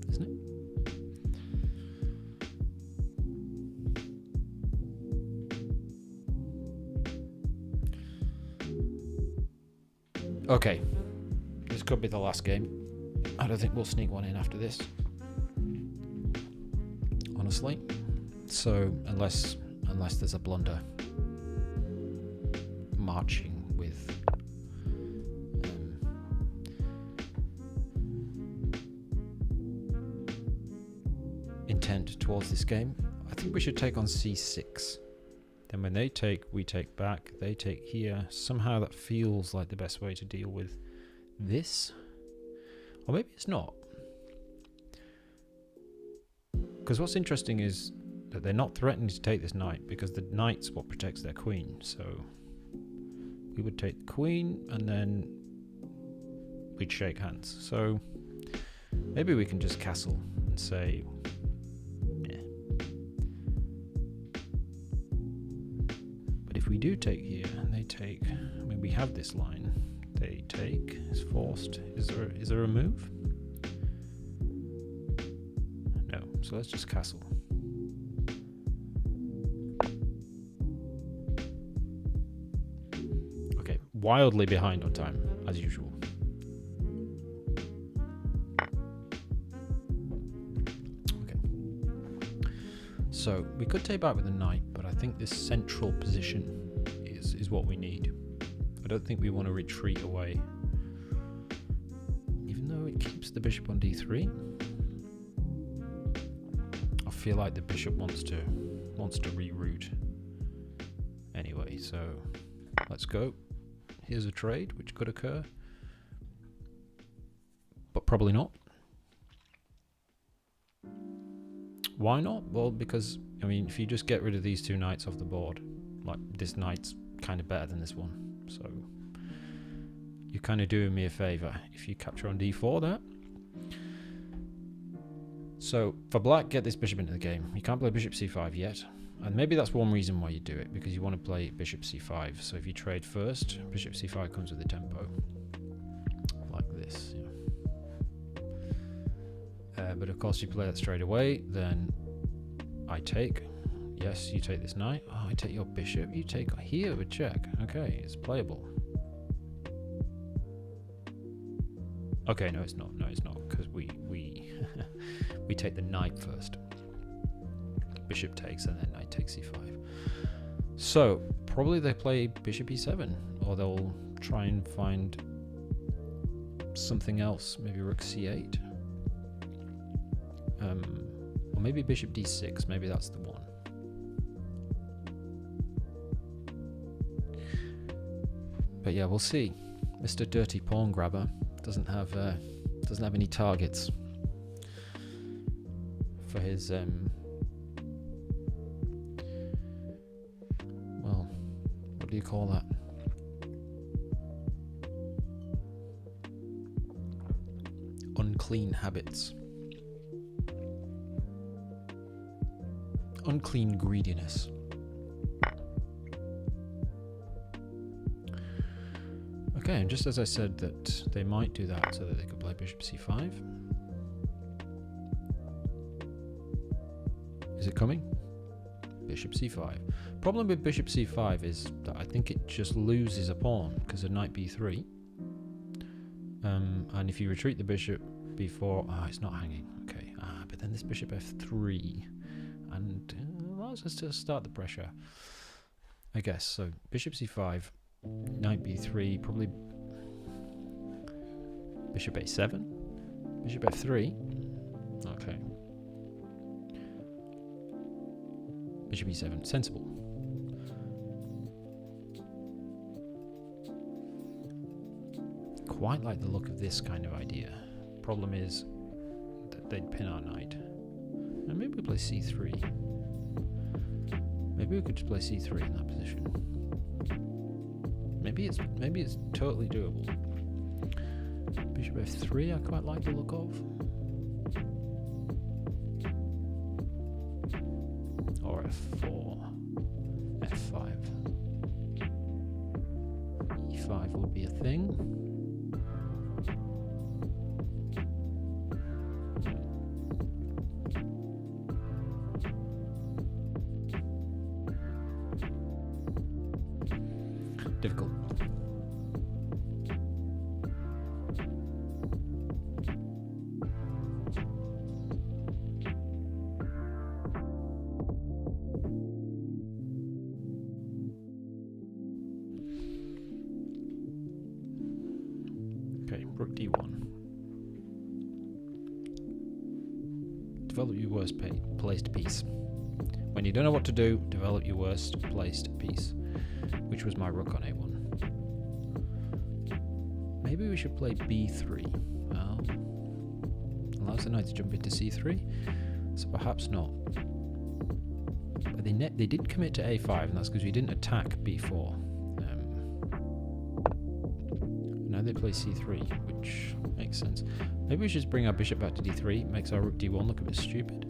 Isn't it? Okay. This could be the last game. I don't think we'll sneak one in after this. Honestly. So, unless there's a blunder. Marching with intent towards this game, I think we should take on c6. Then when they take, we take back. They take here. Somehow that feels like the best way to deal with this. Or maybe it's not. Because what's interesting is that they're not threatening to take this knight, because the knight's what protects their queen. So we would take the queen and then we'd shake hands. So maybe we can just castle and say, yeah. But if we do take here and they take, I mean, we have this line. They take, is forced. Is there a move? No. So let's just castle. Wildly behind on time, as usual. Okay. So we could take back with a knight, but I think this central position is what we need. I don't think we want to retreat away. Even though it keeps the bishop on d3. I feel like the bishop wants to reroute. Anyway, so let's go. Here's a trade which could occur, but probably not. Why not? Well, because, I mean, if you just get rid of these two knights off the board, like this knight's kind of better than this one, so you're kind of doing me a favor if you capture on d4 there. So for black, get this bishop into the game. You can't play bishop c5 yet. And maybe that's one reason why you do it, because you want to play bishop c5. So if you trade first, bishop c5 comes with the tempo. Like this. Yeah. But of course, if you play that straight away, then I take. Yes, you take this knight. Oh, I take your bishop. You take here with check. Okay, it's playable. Okay, no, it's not. No, it's not, because we we take the knight first. Bishop takes, and then knight takes c5. So probably they play bishop e7, or they'll try and find something else. Maybe rook c8, or maybe bishop d6. Maybe that's the one. But yeah, we'll see. Mr. Dirty Pawn Grabber doesn't have any targets for his well, what do you call that? Unclean habits. Unclean greediness. Okay, and just as I said that they might do that so that they could play bishop c5. Is it coming? Bishop c5. Problem with bishop c5 is that I think it just loses a pawn because of knight b3. And if you retreat the bishop before... Ah, it's not hanging. Okay. But then this bishop f3. And allows us to start the pressure, I guess. So bishop c5. Knight b3, probably bishop a7, bishop f3, okay, bishop e7, sensible. Quite like the look of this kind of idea. Problem is that they'd pin our knight. And maybe we play c3. Maybe we could just play c3 in that position. Maybe it's totally doable. Bishop f3, I quite like the look of. Or f4, f5. e5 would be a thing. Difficult. Okay, rook d1. Develop your worst placed piece. When you don't know what to do, develop your worst placed piece, which was my rook on a1. Maybe we should play b3. Well, allows the knight to jump into c3, so perhaps not. But they did commit to a5, and that's because we didn't attack b4. Now they play c3, which makes sense. Maybe we should just bring our bishop back to d3, makes our rook d1 look a bit stupid.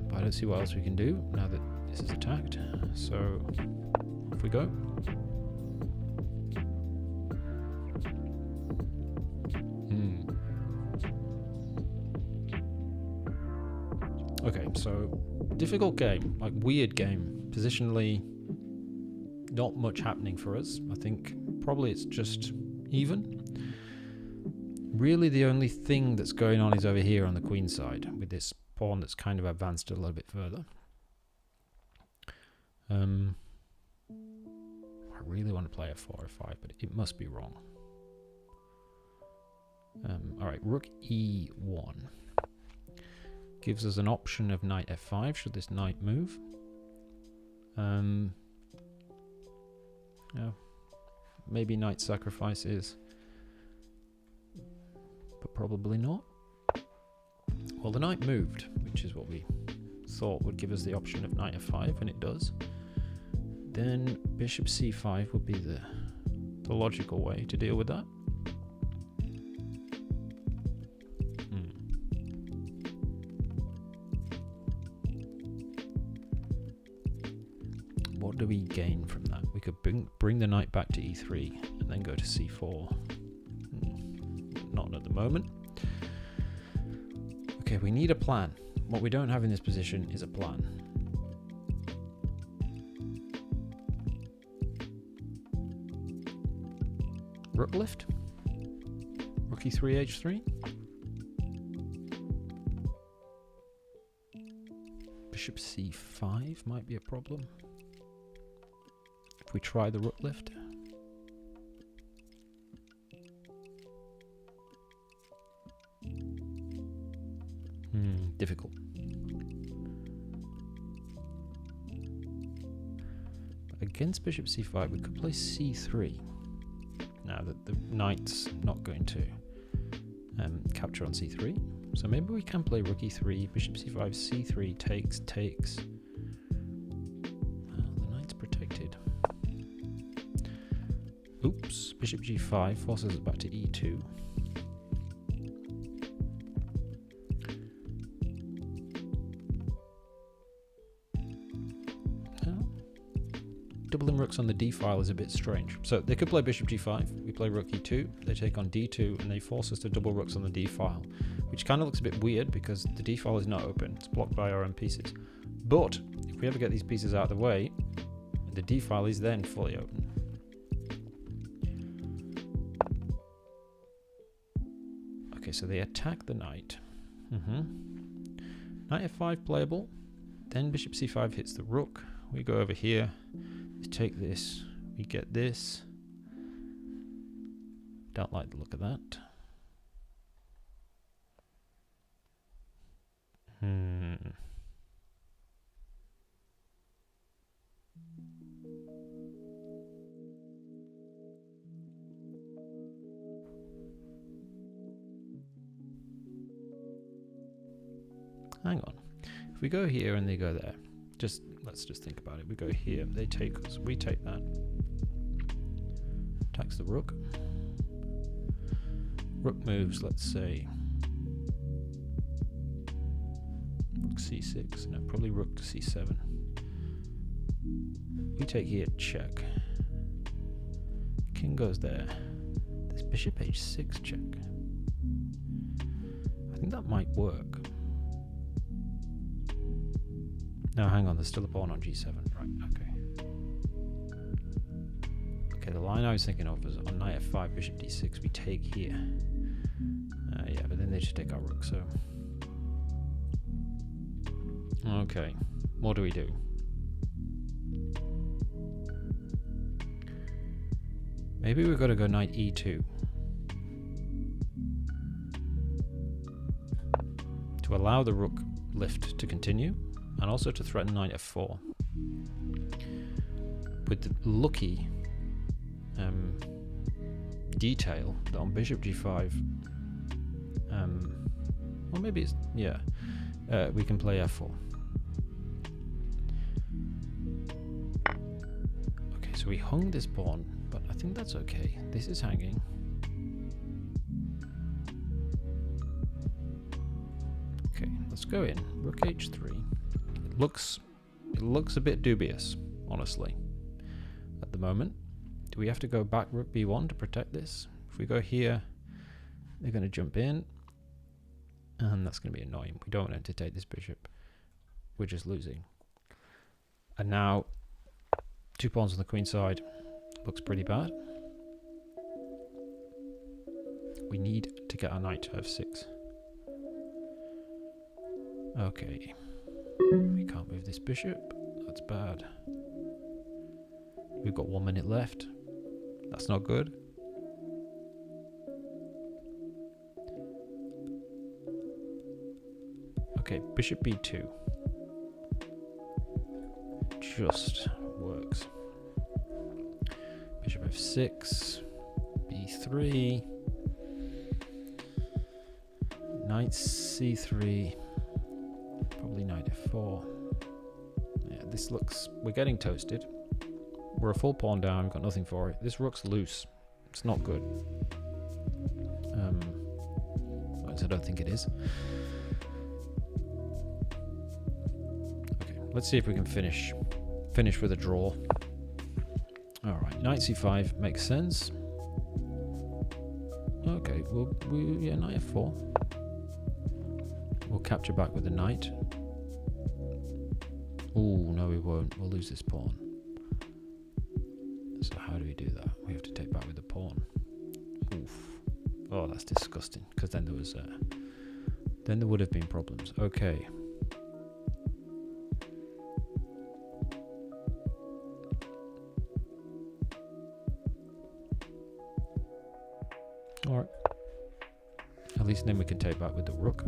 But I don't see what else we can do now that this is attacked. So, off we go. Okay, so difficult game, like weird game. Positionally, not much happening for us. I think probably it's just even. Really the only thing that's going on is over here on the queen side, with this pawn that's kind of advanced a little bit further. I really want to play f4, f5, but it must be wrong. Alright, rook e1. Gives us an option of knight f5 should this knight move. Yeah, maybe knight sacrifices, but probably not. Well, the knight moved, which is what we thought would give us the option of knight f5, and it does. Then bishop c5 would be the logical way to deal with that. what do we gain from that? We could bring the knight back to e3 and then go to c4. Not at the moment. Okay, we need a plan. What we don't have in this position is a plan. Rook lift? Rook e3, h3? Bishop c5 might be a problem. If we try the rook lift. Difficult. But against bishop c5, we could play c3. Now that the knight's not going to capture on c3. So maybe we can play rook e3, bishop c5, c3, takes. Well, the knight's protected. Oops, bishop g5 forces us back to e2. Doubling rooks on the d file is a bit strange. So they could play bishop g5, we play rook e2, they take on d2, and they force us to double rooks on the d file, which kind of looks a bit weird because the d file is not open, it's blocked by our own pieces. But if we ever get these pieces out of the way, the d file is then fully open. Okay, so they attack the knight. Knight f5 playable, then bishop c5 hits the rook, we go over here. We take this, we get this. Don't like the look of that. Hang on. If we go here and they go there, let's just think about it. We go here, they take us, we take that. Attacks the rook. Rook moves, let's say rook c6, no, probably rook to c7. We take here, check. King goes there. There's bishop h6 check. I think that might work. No, hang on, there's still a pawn on g7. Right, okay. Okay, the line I was thinking of was on knight f5, bishop d6, we take here. Yeah, but then they just take our rook, so... Okay, what do we do? Maybe we've got to go knight e2. To allow the rook lift to continue. And also to threaten knight f4. With the lucky detail that on bishop g5, or maybe it's, yeah, we can play f4. Okay, so we hung this pawn, but I think that's okay. This is hanging. Okay, let's go in. Rook h3. It looks a bit dubious, honestly, at the moment. Do we have to go back rook b1 to protect this? If we go here, they're going to jump in, and that's going to be annoying. We don't want to take this bishop. We're just losing. And now, 2 pawns on the queen side. Looks pretty bad. We need to get our knight to f6. Okay. We can't move this bishop. That's bad. We've got 1 minute left. That's not good. Okay, bishop b2. Just works. Bishop f6. b3. Knight c3. Probably knight f4. Yeah, this looks... We're getting toasted. We're a full pawn down, we've got nothing for it. This rook's loose. It's not good. I don't think it is. Okay, let's see if we can finish Finish with a draw. Alright, knight c5 makes sense. Okay, yeah, knight f4. We'll capture back with the knight. Oh, no we won't. We'll lose this pawn. So how do we do that? We have to take back with the pawn. Oof. Oh, that's disgusting. Because then there was... then there would have been problems. Okay. Alright. At least then we can take back with the rook.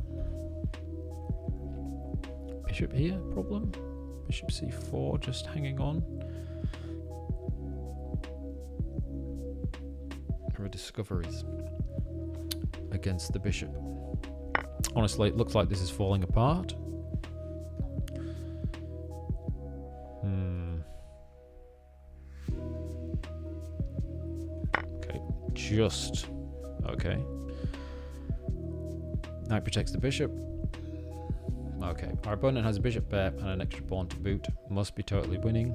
Bishop here, problem. Bishop c4, just hanging on. There are discoveries against the bishop. Honestly, it looks like this is falling apart. Okay, just... Okay. Knight protects the bishop. Okay, our opponent has a bishop pair and an extra pawn to boot. Must be totally winning.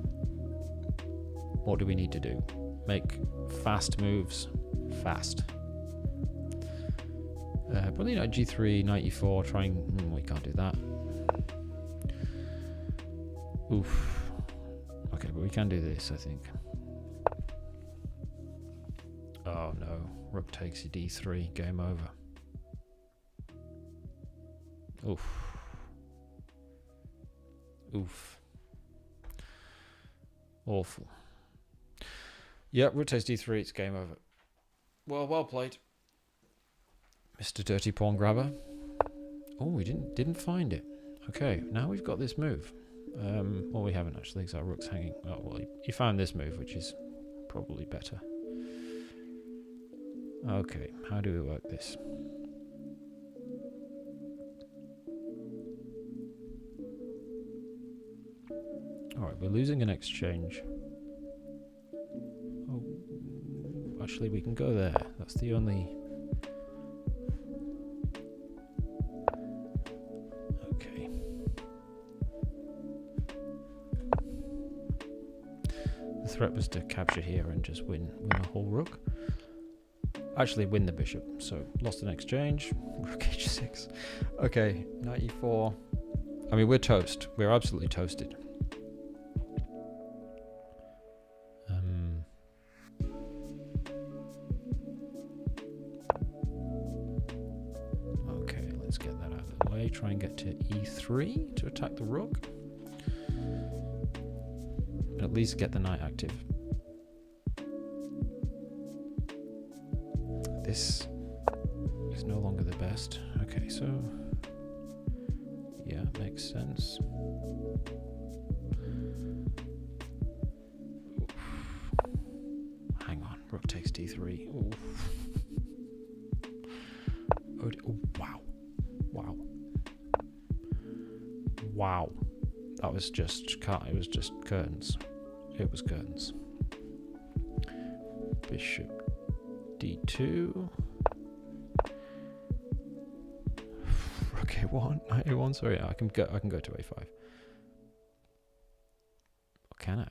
What do we need to do? Make fast moves. Fast. Probably knight g3, knight e4, trying... we can't do that. Oof. Okay, but we can do this, I think. Oh no. Rook takes you d3, game over. Oof. Oof. Awful. Yep, rook takes d3, it's game over. Well played, Mr. Dirty Pawn Grabber. Oh, we didn't find it. Okay, now we've got this move. Well, we haven't actually, because our rook's hanging. Oh, well, he found this move, which is probably better. Okay, how do we work this? Alright, we're losing an exchange. Oh, actually, we can go there. That's the only... Okay. The threat was to capture here and just win a whole rook. Actually win the bishop, so lost an exchange. Rook h6. Okay, knight e4. I mean, we're toast. We're absolutely toasted. Okay, let's get that out of the way. Try and get to e3 to attack the rook. At least get the knight active. This is no longer the best. Okay, so yeah, makes sense. Oof. Hang on, rook takes d3. Oof. Oh, wow, wow, wow. That was just it was just curtains. It was curtains. Bishop d2. Rook a1, knight a1. Sorry, I can go to a5. Or can I? I'm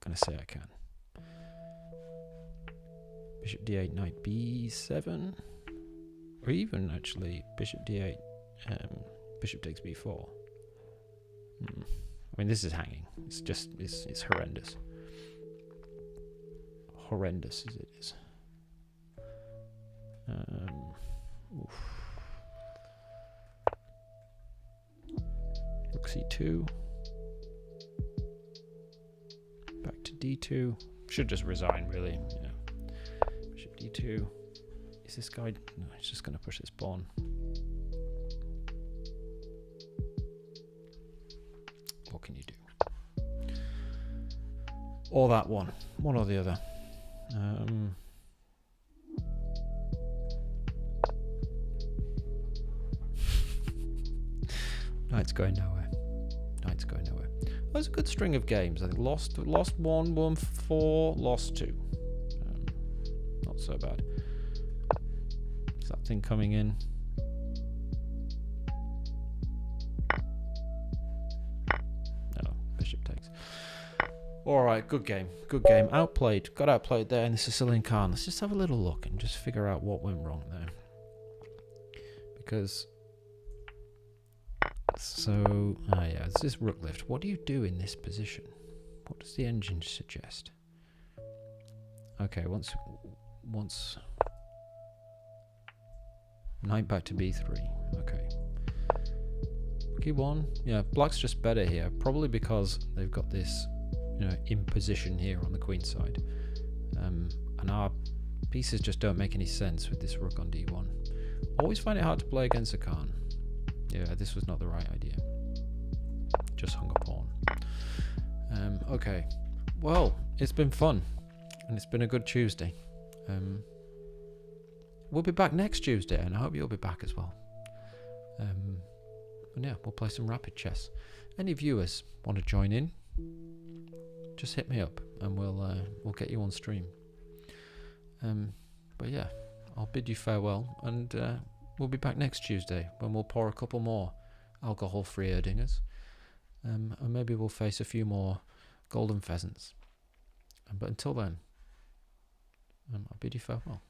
gonna say I can. Bishop d8, knight b7, or even actually bishop d8, bishop takes b4. I mean, this is hanging. It's just, it's horrendous. Horrendous as it is. Oof. Rook c2. Back to d2. Should just resign, really. Yeah. Bishop d2. Is this guy... No, he's just going to push this pawn. What can you do? Or that one. One or the other. Knight's going nowhere. Knight's going nowhere. That was a good string of games. I think lost one, won 4, lost 2. Not so bad. Is that thing coming in? Alright, good game. Good game. Outplayed. Got outplayed there in the Sicilian Khan. Let's just have a little look and just figure out what went wrong there. Because... So... yeah, this is rook lift. What do you do in this position? What does the engine suggest? Okay, once... Knight back to b3. Okay. K1. Yeah, black's just better here. Probably because they've got this... you know, imposition here on the queen side, and our pieces just don't make any sense with this rook on d1. Always find it hard to play against a Khan. Yeah, this was not the right idea. Just hung a pawn. Okay, well, it's been fun, and it's been a good Tuesday. We'll be back next Tuesday, and I hope you'll be back as well. And yeah, we'll play some rapid chess. Any viewers want to join in? Just hit me up and we'll get you on stream. But yeah, I'll bid you farewell, and we'll be back next Tuesday when we'll pour a couple more alcohol-free Erdingers, and maybe we'll face a few more golden pheasants. But until then, I'll bid you farewell.